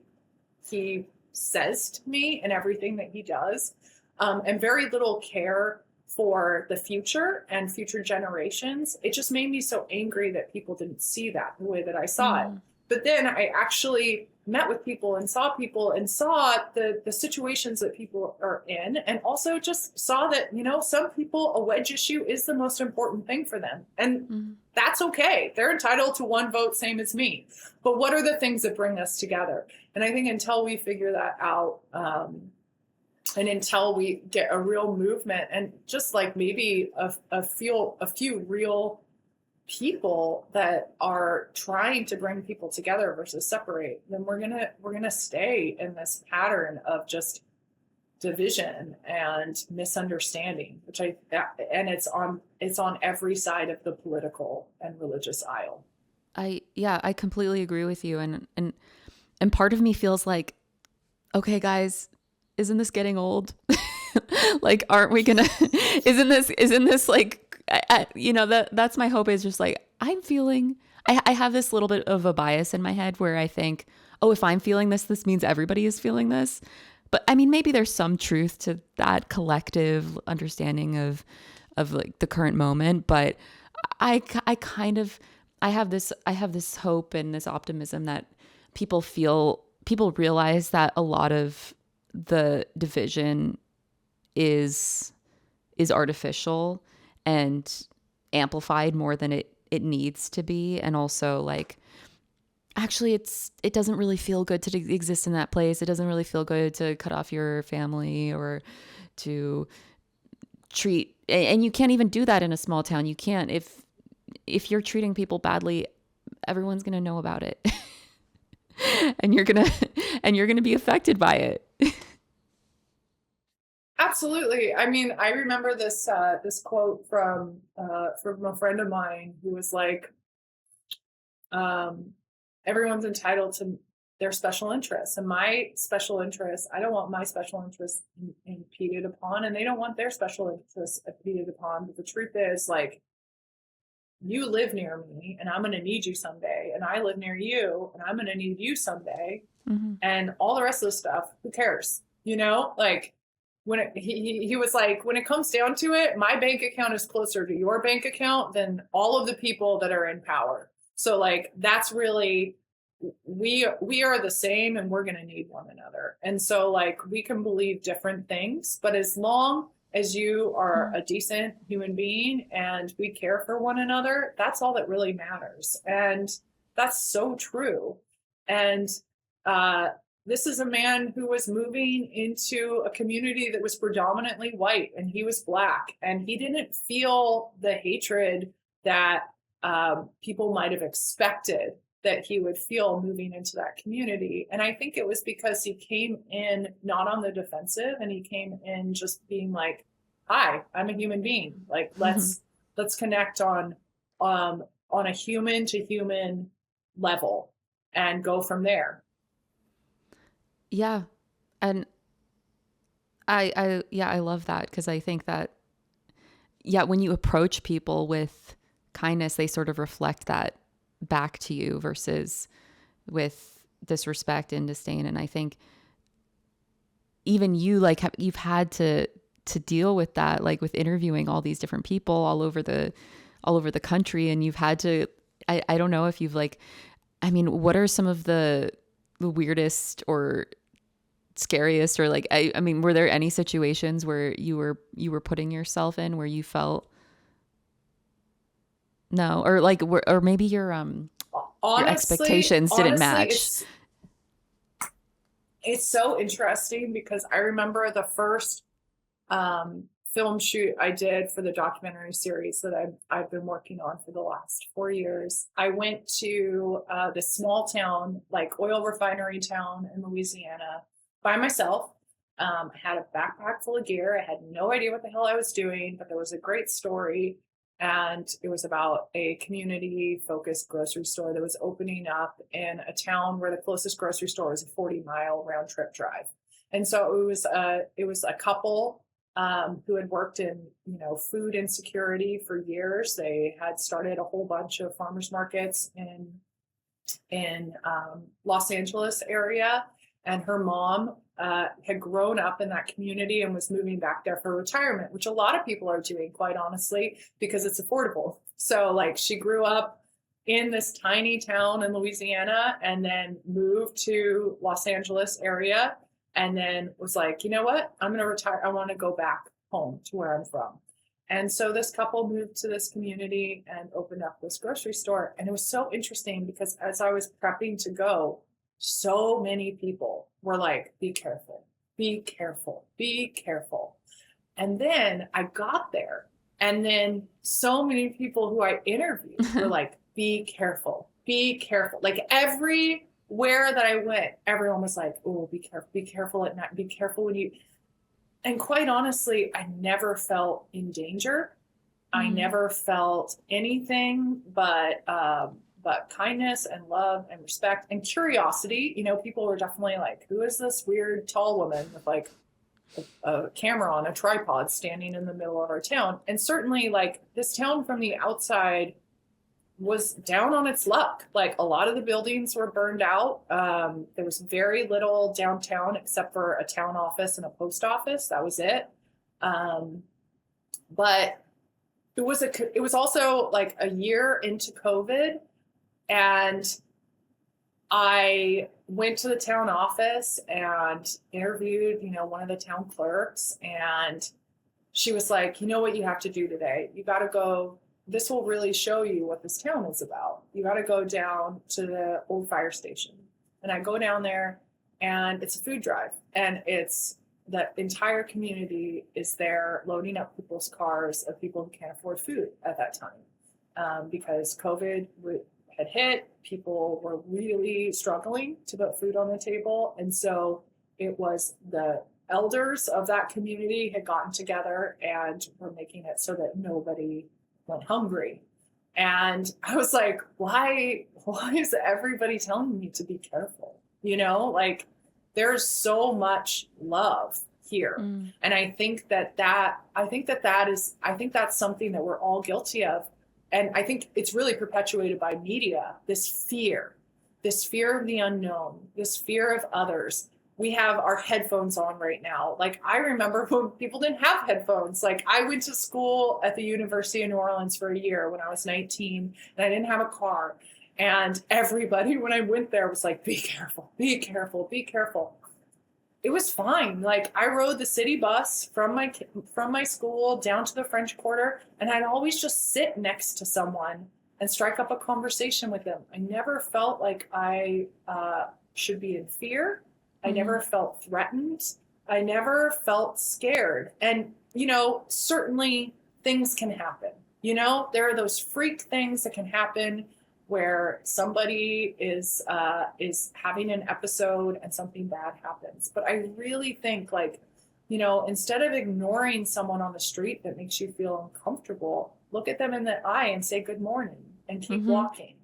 says to me and everything that he does, and very little care for the future and future generations. It just made me so angry that people didn't see that the way that I saw it. But then I actually met with people and saw the situations that people are in, and also just saw that, some people, a wedge issue is the most important thing for them. And that's okay. They're entitled to one vote, same as me. But what are the things that bring us together? And I think until we figure that out, and until we get a real movement and just like maybe a few real people that are trying to bring people together versus separate, then we're gonna stay in this pattern of just division and misunderstanding, and it's on every side of the political and religious aisle. I completely agree with you, and part of me feels like, okay, guys, isn't this getting old? Like, aren't we gonna? Isn't this like? That's my hope, is just like, I'm feeling, I have this little bit of a bias in my head where I think, oh, if I'm feeling this means everybody is feeling this. But I mean, maybe there's some truth to that collective understanding of like the current moment. But I have this hope and this optimism that people realize that a lot of the division is artificial and amplified more than it needs to be. And also, like, actually it doesn't really feel good to exist in that place. It doesn't really feel good to cut off your family or to treat, and you can't even do that in a small town. You can't. If you're treating people badly, everyone's going to know about it. and you're going to be affected by it. Absolutely. I mean, I remember this this quote from a friend of mine who was like, everyone's entitled to their special interests, and my special interests, I don't want my special interests impeded upon, and they don't want their special interests impeded upon. But the truth is, like, you live near me and I'm going to need you someday, and I live near you and I'm going to need you someday. Mm-hmm. And all the rest of the stuff, who cares? You know, like, when he was like, when it comes down to it, my bank account is closer to your bank account than all of the people that are in power. So, like, that's really, we are the same, and we're going to need one another. And so, like, we can believe different things, but as long as you are a decent human being and we care for one another, that's all that really matters. And that's so true. And this is a man who was moving into a community that was predominantly white, and he was Black, and he didn't feel the hatred that people might have expected that he would feel moving into that community. And I think it was because he came in not on the defensive, and he came in just being like, hi, I'm a human being. Like, let's connect on a human to human level and go from there. Yeah. And I love that, because I think that, yeah, when you approach people with kindness, they sort of reflect that back to you versus with disrespect and disdain. And I think even you, like, you've had to deal with that, like, with interviewing all these different people all over the country. And you've had to, I don't know if you've, like, I mean, what are some of the weirdest or scariest, or, like, I mean, were there any situations where you were putting yourself in where you felt no, or like, or maybe your expectations didn't match? It's so interesting, because I remember the first film shoot I did for the documentary series that I've been working on for the last 4 years. I went to this small town, like oil refinery town in Louisiana, by myself. I had a backpack full of gear. I had no idea what the hell I was doing, but there was a great story. And it was about a community-focused grocery store that was opening up in a town where the closest grocery store was a 40-mile round-trip drive. And so it was a couple who had worked in, food insecurity for years. They had started a whole bunch of farmers markets in Los Angeles area, and her mom had grown up in that community and was moving back there for retirement, which a lot of people are doing, quite honestly, because it's affordable. So, like, she grew up in this tiny town in Louisiana and then moved to Los Angeles area, and then was like, you know what? I'm going to retire. I want to go back home to where I'm from. And so this couple moved to this community and opened up this grocery store. And it was so interesting, because as I was prepping to go, so many people were like, be careful, be careful, be careful. And then I got there, and then so many people who I interviewed were like, be careful, be careful. Like, everywhere that I went, everyone was like, oh, be careful at night, be careful when you, and quite honestly, I never felt in danger. I never felt anything but kindness and love and respect and curiosity. People were definitely like, who is this weird tall woman with, like, a camera on a tripod standing in the middle of our town? And certainly, like, this town from the outside was down on its luck. Like, a lot of the buildings were burned out. There was very little downtown except for a town office and a post office. That was it. But it was also like a year into COVID, and I went to the town office and interviewed, one of the town clerks, and she was like, you know what you have to do today? You got to go. This will really show you what this town is about. You got to go down to the old fire station. And I go down there, and it's a food drive, and it's the entire community is there loading up people's cars of people who can't afford food at that time, because COVID had hit. People were really struggling to put food on the table. And so it was the elders of that community had gotten together and were making it so that nobody went hungry. And I was like, why is everybody telling me to be careful? Like, there's so much love here. And I think that's something that we're all guilty of. And I think it's really perpetuated by media, this fear of the unknown, this fear of others. We have our headphones on right now. Like, I remember when people didn't have headphones. Like, I went to school at the University of New Orleans for a year when I was 19, and I didn't have a car. And everybody, when I went there, was like, be careful, be careful, be careful. It was fine. Like, I rode the city bus from my school down to the French Quarter, and I'd always just sit next to someone and strike up a conversation with them. I never felt like I should be in fear. I never felt threatened. I never felt scared. And, certainly things can happen. There are those freak things that can happen where somebody is having an episode and something bad happens. But I really think, like, instead of ignoring someone on the street that makes you feel uncomfortable, look at them in the eye and say good morning and keep walking.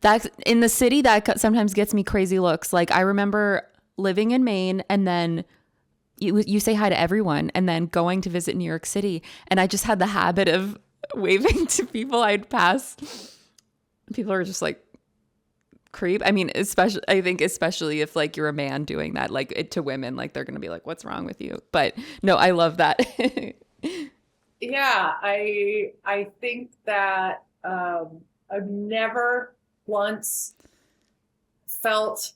That's in the city that sometimes gets me crazy looks. Like, I remember living in Maine, and then you say hi to everyone, and then going to visit New York City, and I just had the habit of waving to people I'd pass. People are just like, creep. I mean, especially if, like, you're a man doing that, like, to women, like, they're gonna be like, what's wrong with you? But no, I love that. Yeah, I think that I've never once felt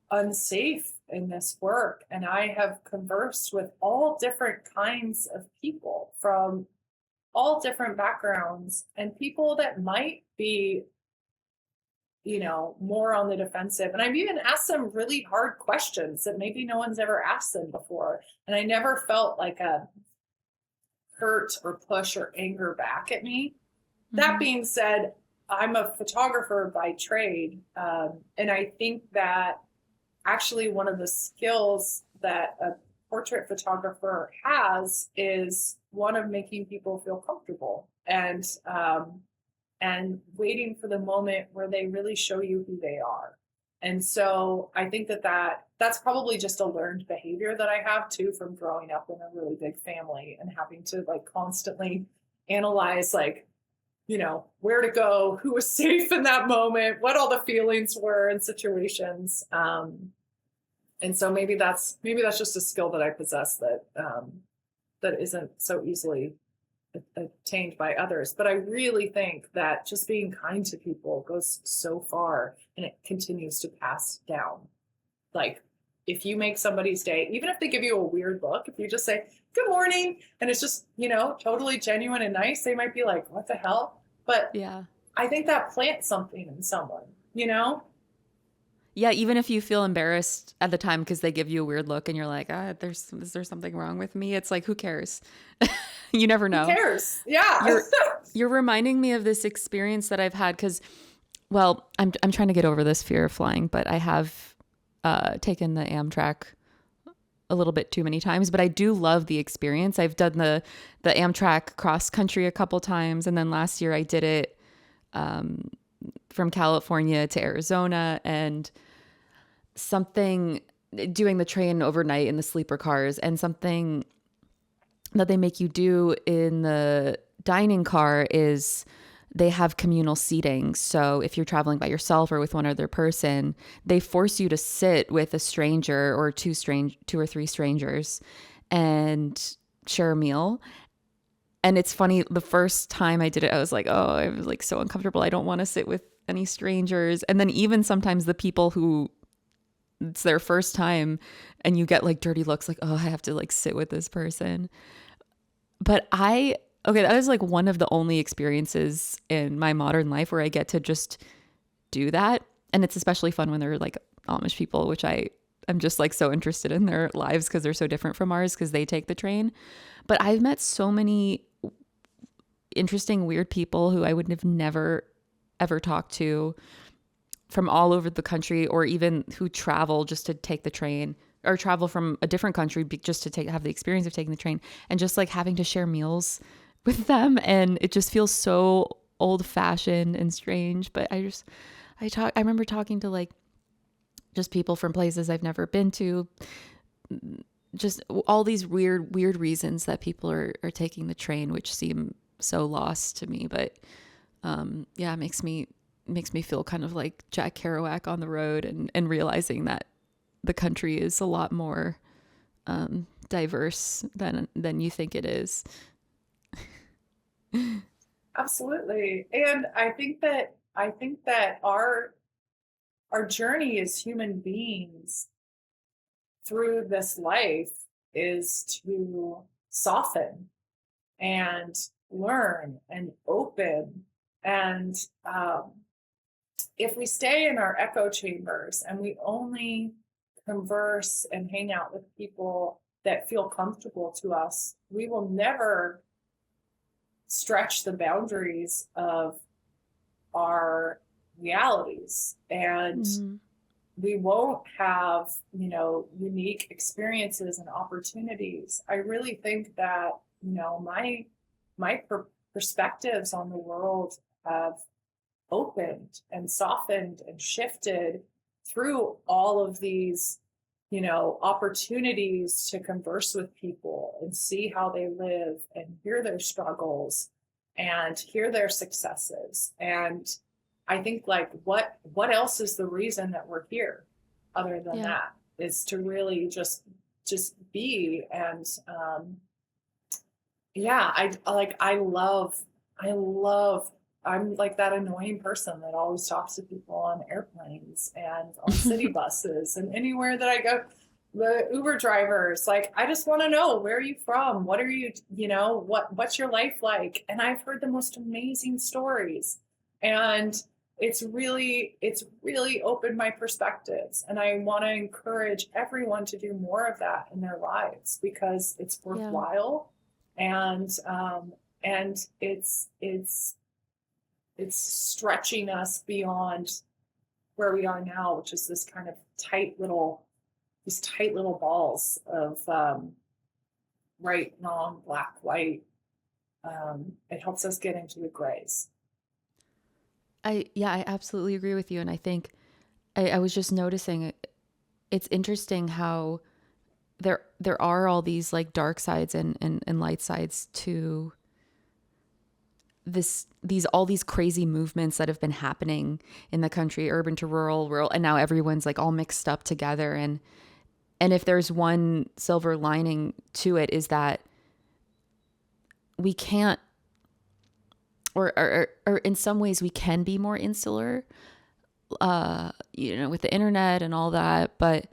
unsafe in this work, and I have conversed with all different kinds of people from all different backgrounds, and people that might be more on the defensive. And I've even asked them really hard questions that maybe no one's ever asked them before. And I never felt like a hurt or push or anger back at me. That being said, I'm a photographer by trade. And I think that actually one of the skills that a portrait photographer has is one of making people feel comfortable and waiting for the moment where they really show you who they are. And so I think that's probably just a learned behavior that I have too, from growing up in a really big family and having to, like, constantly analyze, like, where to go, who was safe in that moment, what all the feelings were in situations. And so maybe that's just a skill that I possess that isn't so easily attained by others. But I really think that just being kind to people goes so far, and it continues to pass down. Like, if you make somebody's day, even if they give you a weird look, if you just say good morning and it's just totally genuine and nice, they might be like, what the hell? But yeah, I think that plants something in someone. Yeah, even if you feel embarrassed at the time because they give you a weird look and you're like, is there something wrong with me? It's like, who cares? You never know. Who cares? Yeah. You're reminding me of this experience that I've had because, well, I'm trying to get over this fear of flying, but I have taken the Amtrak a little bit too many times, but I do love the experience. I've done the Amtrak cross country a couple times, and then last year I did it from California to Arizona, and doing the train overnight in the sleeper cars, and something that they make you do in the dining car is they have communal seating. So if you're traveling by yourself or with one other person, they force you to sit with a stranger or two or three strangers and share a meal. And it's funny, the first time I did it, I was like, oh, I was like so uncomfortable. I don't want to sit with any strangers. And then even sometimes the people who it's their first time and you get like dirty looks like, oh, I have to like sit with this person. But okay, that is like one of the only experiences in my modern life where I get to just do that. And it's especially fun when they're like Amish people, which I'm just like so interested in their lives because they're so different from ours because they take the train. But I've met so many interesting, weird people who I would have never, ever talked to from all over the country, or even who travel just to take the train or travel from a different country just to have the experience of taking the train and just like having to share meals with them. And it just feels so old fashioned and strange. But I remember talking to like just people from places I've never been to, just all these weird reasons that people are taking the train, which seem so lost to me. But yeah, it makes me feel kind of like Jack Kerouac on the road and realizing that the country is a lot more diverse than you think it is. Absolutely. And I think that our journey as human beings through this life is to soften and learn and open. And if we stay in our echo chambers and we only converse and hang out with people that feel comfortable to us, we will never stretch the boundaries of our realities. And we won't have, unique experiences and opportunities. I really think that, my perspectives on the world have opened and softened and shifted through all of these, opportunities to converse with people and see how they live and hear their struggles and hear their successes. And I think like what else is the reason that we're here other than that is to really just be. And I love I'm like that annoying person that always talks to people on airplanes and on city buses and anywhere that I go. The Uber drivers, like, I just want to know, where are you from? What are you, what's your life like? And I've heard the most amazing stories. And it's really opened my perspectives. And I want to encourage everyone to do more of that in their lives because it's worthwhile. And it's stretching us beyond where we are now, which is this kind of these tight little balls of right, wrong, black, white. It helps us get into the grays. I absolutely agree with you. And I think I was just noticing it's interesting how there are all these like dark sides and light sides to all these crazy movements that have been happening in the country, urban to rural, and now everyone's like all mixed up together. And if there's one silver lining to it is that we can't, or in some ways we can be more insular, with the internet and all that. But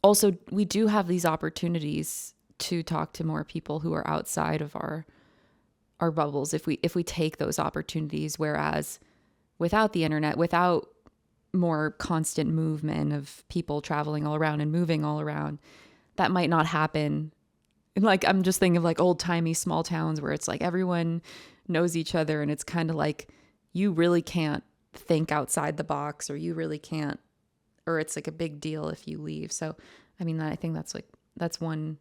also we do have these opportunities to talk to more people who are outside of our bubbles if we take those opportunities. Whereas without the internet, without more constant movement of people traveling all around and moving all around, that might not happen. And like, I'm just thinking of like old timey small towns where it's like everyone knows each other and it's kind of like you really can't think outside the box, or you really can't, or it's like a big deal if you leave. So, I mean, I think that's one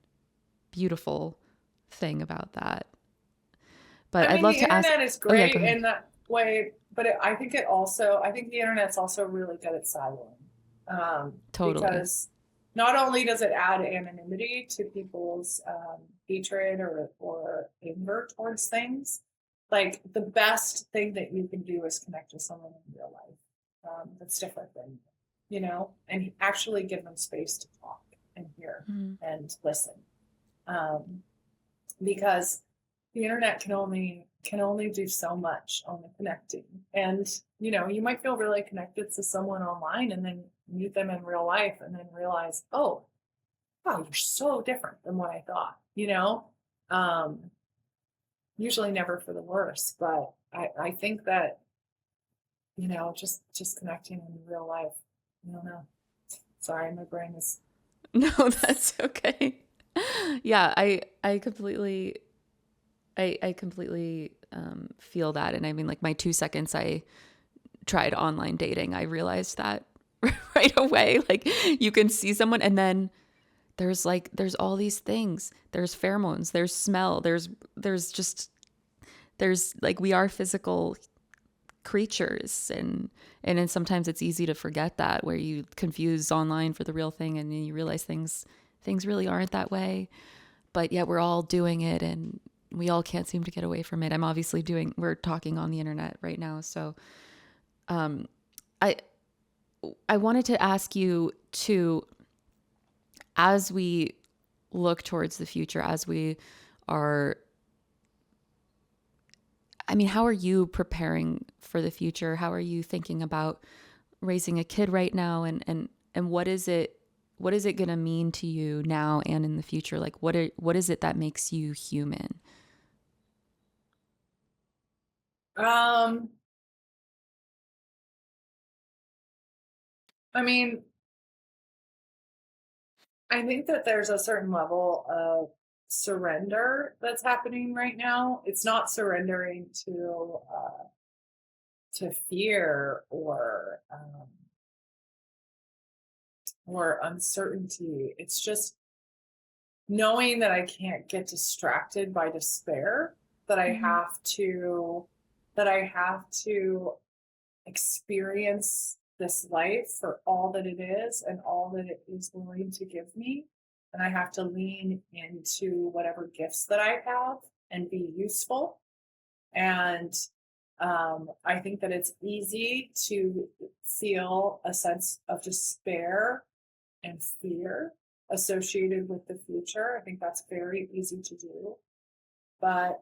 beautiful thing about that. But I'd love to ask. The internet is great in that way, but I think the internet's also really good at siloing. Totally. Because not only does it add anonymity to people's hatred or anger towards things, like the best thing that you can do is connect with someone in real life that's different than you, and actually give them space to talk and hear and listen. Because the internet can only can only do so much on the connecting. And, you might feel really connected to someone online and then meet them in real life and then realize, oh, wow, you're so different than what I thought, Um, usually never for the worse, but I think that, just connecting in real life. I don't know. Sorry, my brain is. No, that's okay. Yeah, I completely I completely feel that. And I mean, like my 2 seconds I tried online dating, I realized that right away. Like you can see someone and then there's all these things. There's pheromones, there's smell, there's like we are physical creatures, and then sometimes it's easy to forget that, where you confuse online for the real thing and then you realize things really aren't that way, but yet we're all doing it and we all can't seem to get away from it. We're talking on the internet right now, so I I wanted to ask you to, as we look towards the future, as we are, I mean, how are you preparing for the future? How are you thinking about raising a kid right now, and what is it going to mean to you now and in the future? Like what is it that makes you human? Um, I mean, I think that there's a certain level of surrender that's happening right now. It's not surrendering to fear or uncertainty. It's just knowing that I can't get distracted by despair, that I Mm-hmm. have to that I have to experience this life for all that it is and all that it is willing to give me. And I have to lean into whatever gifts that I have and be useful. And I think that it's easy to feel a sense of despair and fear associated with the future. I think that's very easy to do. But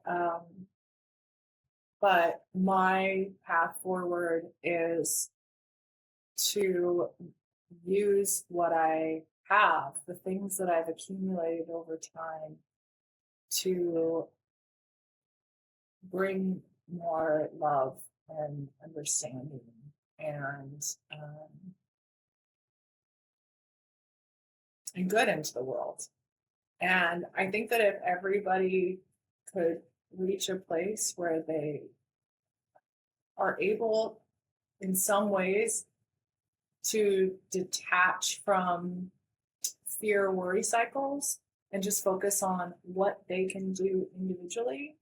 but my path forward is to use what I have, the things that I've accumulated over time, to bring more love and understanding and um, and good into the world. And I think that if everybody could reach a place where they are able, in some ways, to detach from fear worry cycles and just focus on what they can do individually,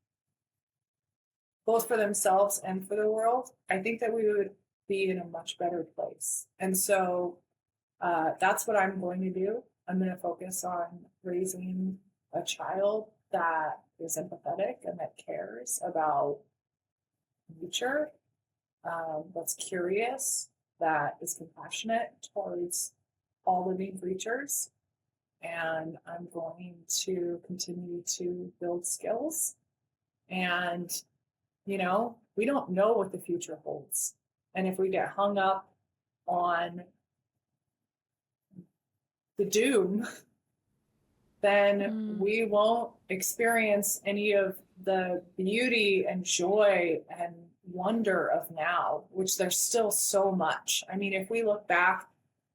both for themselves and for the world, I think that we would be in a much better place. And so that's what I'm going to do. I'm going to focus on raising a child that is empathetic and that cares about nature, that's curious, that is compassionate towards all living creatures. And I'm going to continue to build skills. And, we don't know what the future holds. And if we get hung up on the doom, then Mm. we won't experience any of the beauty and joy and wonder of now, which there's still so much. I mean, if we look back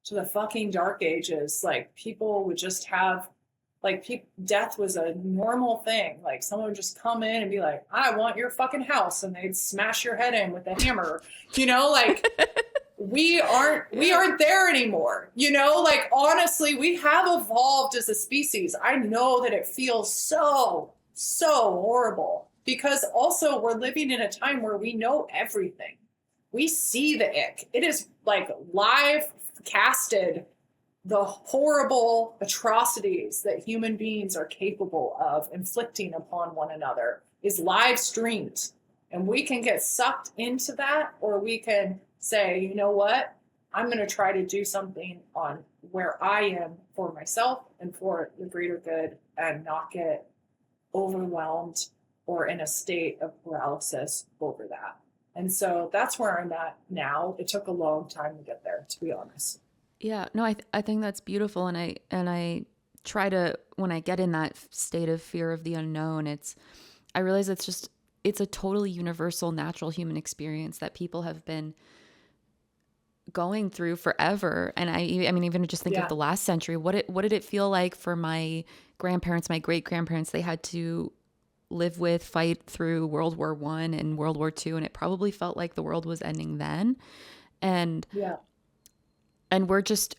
to the fucking dark ages, like people would just have death was a normal thing. Like someone would just come in and be like, I want your fucking house, and they'd smash your head in with a hammer, like we aren't there anymore, like honestly we have evolved as a species. I know that it feels so horrible because also we're living in a time where we know everything. We see the ick. It is like live casted. The horrible atrocities that human beings are capable of inflicting upon one another is live streamed. And we can get sucked into that, or we can say, you know what? I'm going to try to do something on where I am for myself and for the greater good and not get overwhelmed or in a state of paralysis over that. And so that's where I'm at now. It took a long time to get there, to be honest. Yeah, no, I think that's beautiful, and I try to, when I get in that state of fear of the unknown, I realize it's a totally universal, natural human experience that people have been going through forever. And I mean, even just think of Yeah. the last century. What did it feel like for my grandparents, my great grandparents? They had to fight through World War I and World War II, and it probably felt like the world was ending then. And Yeah. we're just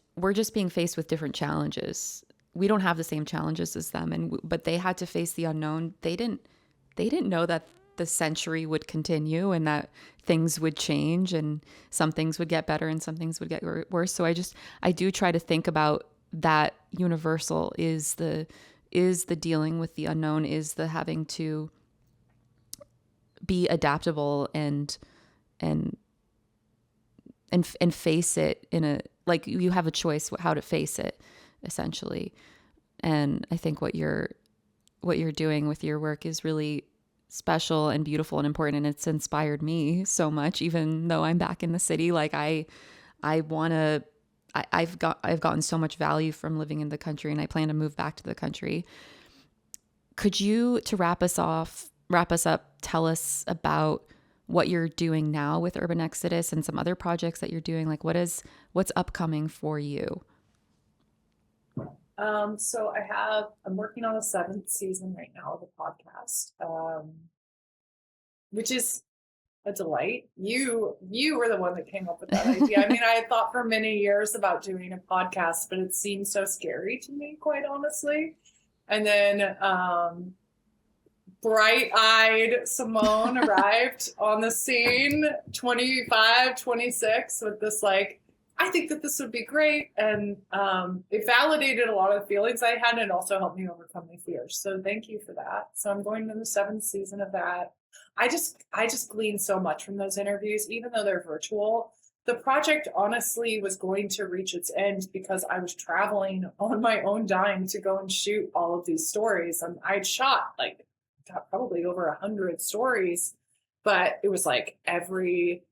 being faced with different challenges. We don't have the same challenges as them, but they had to face the unknown. They didn't know that the century would continue and that things would change and some things would get better and some things would get worse. So I do try to think about that universal is the dealing with the unknown, is the having to be adaptable and face it in a, like, you have a choice how to face it, essentially. And I think what you're doing with your work is really special and beautiful and important, and it's inspired me so much, even though I'm back in the city. Like I want to, I've gotten so much value from living in the country, and I plan to move back to the country. Could you, to wrap us up, tell us about what you're doing now with Urban Exodus and some other projects that you're doing? Like what's upcoming for you? So I'm working on the 7th season right now of the podcast, which is a delight. You were the one that came up with that idea. I mean, I had thought for many years about doing a podcast, but it seemed so scary to me, quite honestly. And then bright-eyed Simone arrived on the scene, 25, 26, with this like, I think that this would be great. And it validated a lot of the feelings I had, and it also helped me overcome my fears. So thank you for that. So I'm going to the 7th season of that. I just gleaned so much from those interviews, even though they're virtual. The project honestly was going to reach its end because I was traveling on my own dime to go and shoot all of these stories. And I'd shot like probably over 100 stories, but it was like every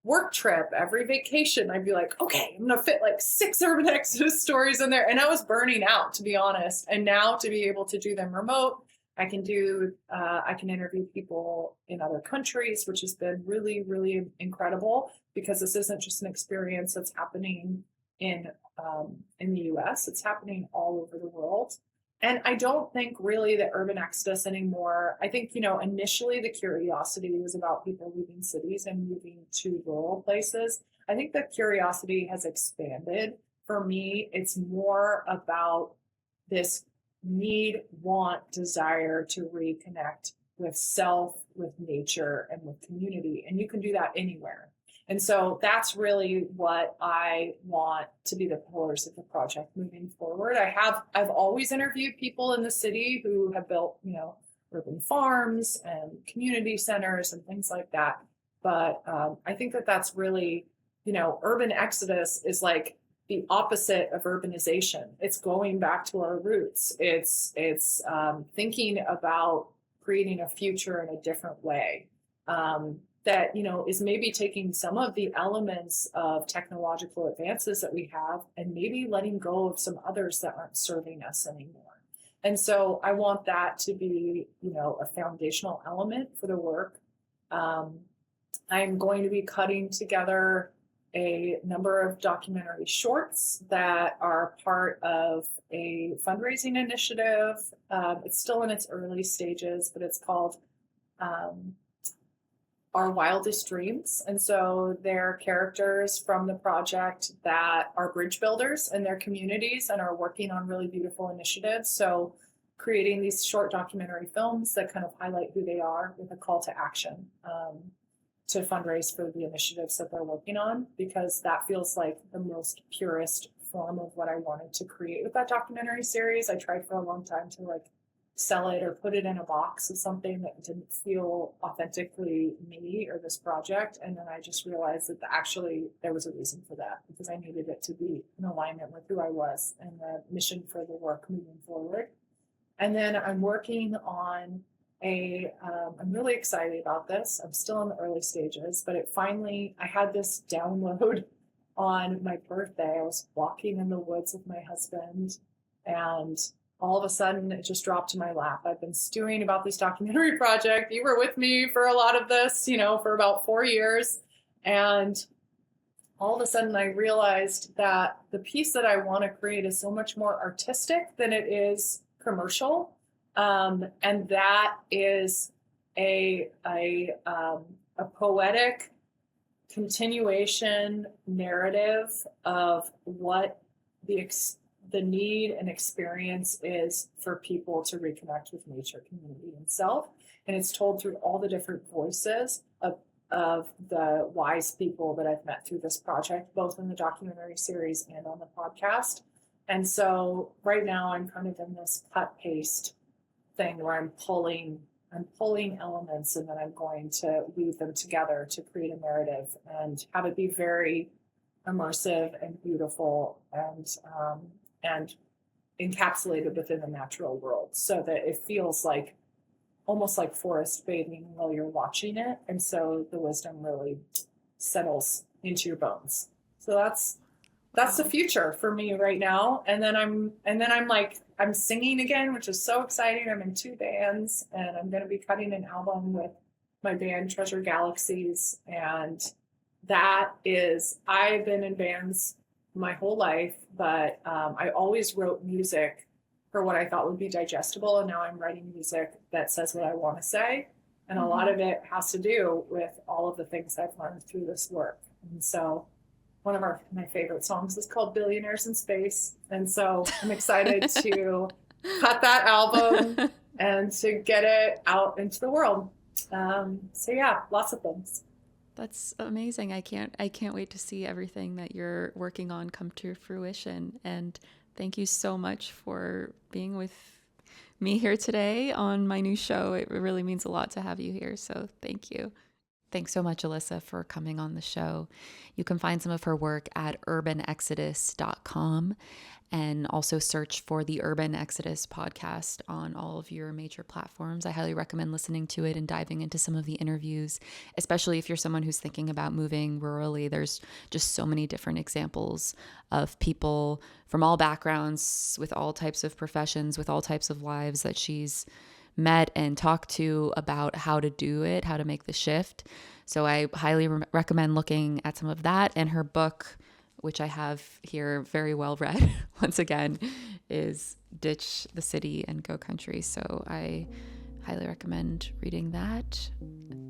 work trip, every vacation, I'd be like, okay, I'm gonna fit like 6 urban exodus stories in there. And I was burning out, to be honest. And now to be able to do them remote, I can interview people in other countries, which has been really, really incredible, because this isn't just an experience that's happening in the US, it's happening all over the world. And I don't think really that urban exodus anymore. I think, initially the curiosity was about people leaving cities and moving to rural places. I think the curiosity has expanded. For me, it's more about this need, want, desire to reconnect with self, with nature, and with community. And you can do that anywhere. And so that's really what I want to be the pillars of the project moving forward. I've always interviewed people in the city who have built, urban farms and community centers and things like that. But I think that that's really, urban exodus is like the opposite of urbanization. It's going back to our roots. It's thinking about creating a future in a different way. That is maybe taking some of the elements of technological advances that we have and maybe letting go of some others that aren't serving us anymore. And so I want that to be, a foundational element for the work. I'm going to be cutting together a number of documentary shorts that are part of a fundraising initiative. It's still in its early stages, but it's called Our Wildest Dreams. And so they're characters from the project that are bridge builders in their communities and are working on really beautiful initiatives. So creating these short documentary films that kind of highlight who they are with a call to action to fundraise for the initiatives that they're working on, because that feels like the most purest form of what I wanted to create with that documentary series. I tried for a long time to sell it or put it in a box of something that didn't feel authentically me or this project. And then I just realized that actually there was a reason for that, because I needed it to be in alignment with who I was and the mission for the work moving forward. And then I'm working on I'm really excited about this. I'm still in the early stages, but I had this download on my birthday. I was walking in the woods with my husband, and all of a sudden it just dropped to my lap. I've been stewing about this documentary project. You were with me for a lot of this, for about 4 years. And all of a sudden I realized that the piece that I want to create is so much more artistic than it is commercial. And that is a poetic continuation narrative of what the need and experience is for people to reconnect with nature, community, and self. And it's told through all the different voices of the wise people that I've met through this project, both in the documentary series and on the podcast. And so right now I'm kind of in this cut paste thing where I'm pulling elements, and then I'm going to weave them together to create a narrative and have it be very immersive and beautiful and encapsulated within the natural world, so that it feels like almost like forest bathing while you're watching it, and so the wisdom really settles into your bones. So that's the future for me right now. And then I'm singing again, which is so exciting. I'm in 2 bands, and I'm going to be cutting an album with my band Treasure Galaxies. And I've been in bands my whole life, but I always wrote music for what I thought would be digestible. And now I'm writing music that says what I want to say. And a lot of it has to do with all of the things I've learned through this work. And so one of my favorite songs is called Billionaires in Space. And so I'm excited to cut that album and to get it out into the world. So yeah, lots of things. That's amazing. I can't wait to see everything that you're working on come to fruition. And thank you so much for being with me here today on my new show. It really means a lot to have you here. So thank you. Thanks so much, Alissa, for coming on the show. You can find some of her work at urbanexodus.com, and also search for the Urban Exodus podcast on all of your major platforms. I highly recommend listening to it and diving into some of the interviews, especially if you're someone who's thinking about moving rurally. There's just so many different examples of people from all backgrounds, with all types of professions, with all types of lives that she's met and talked to about how to do it, how to make the shift. So I highly recommend looking at some of that. And her book, which I have here very well read, once again, is Ditch the City and Go Country. So I highly recommend reading that.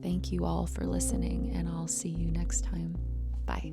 Thank you all for listening, and I'll see you next time. Bye.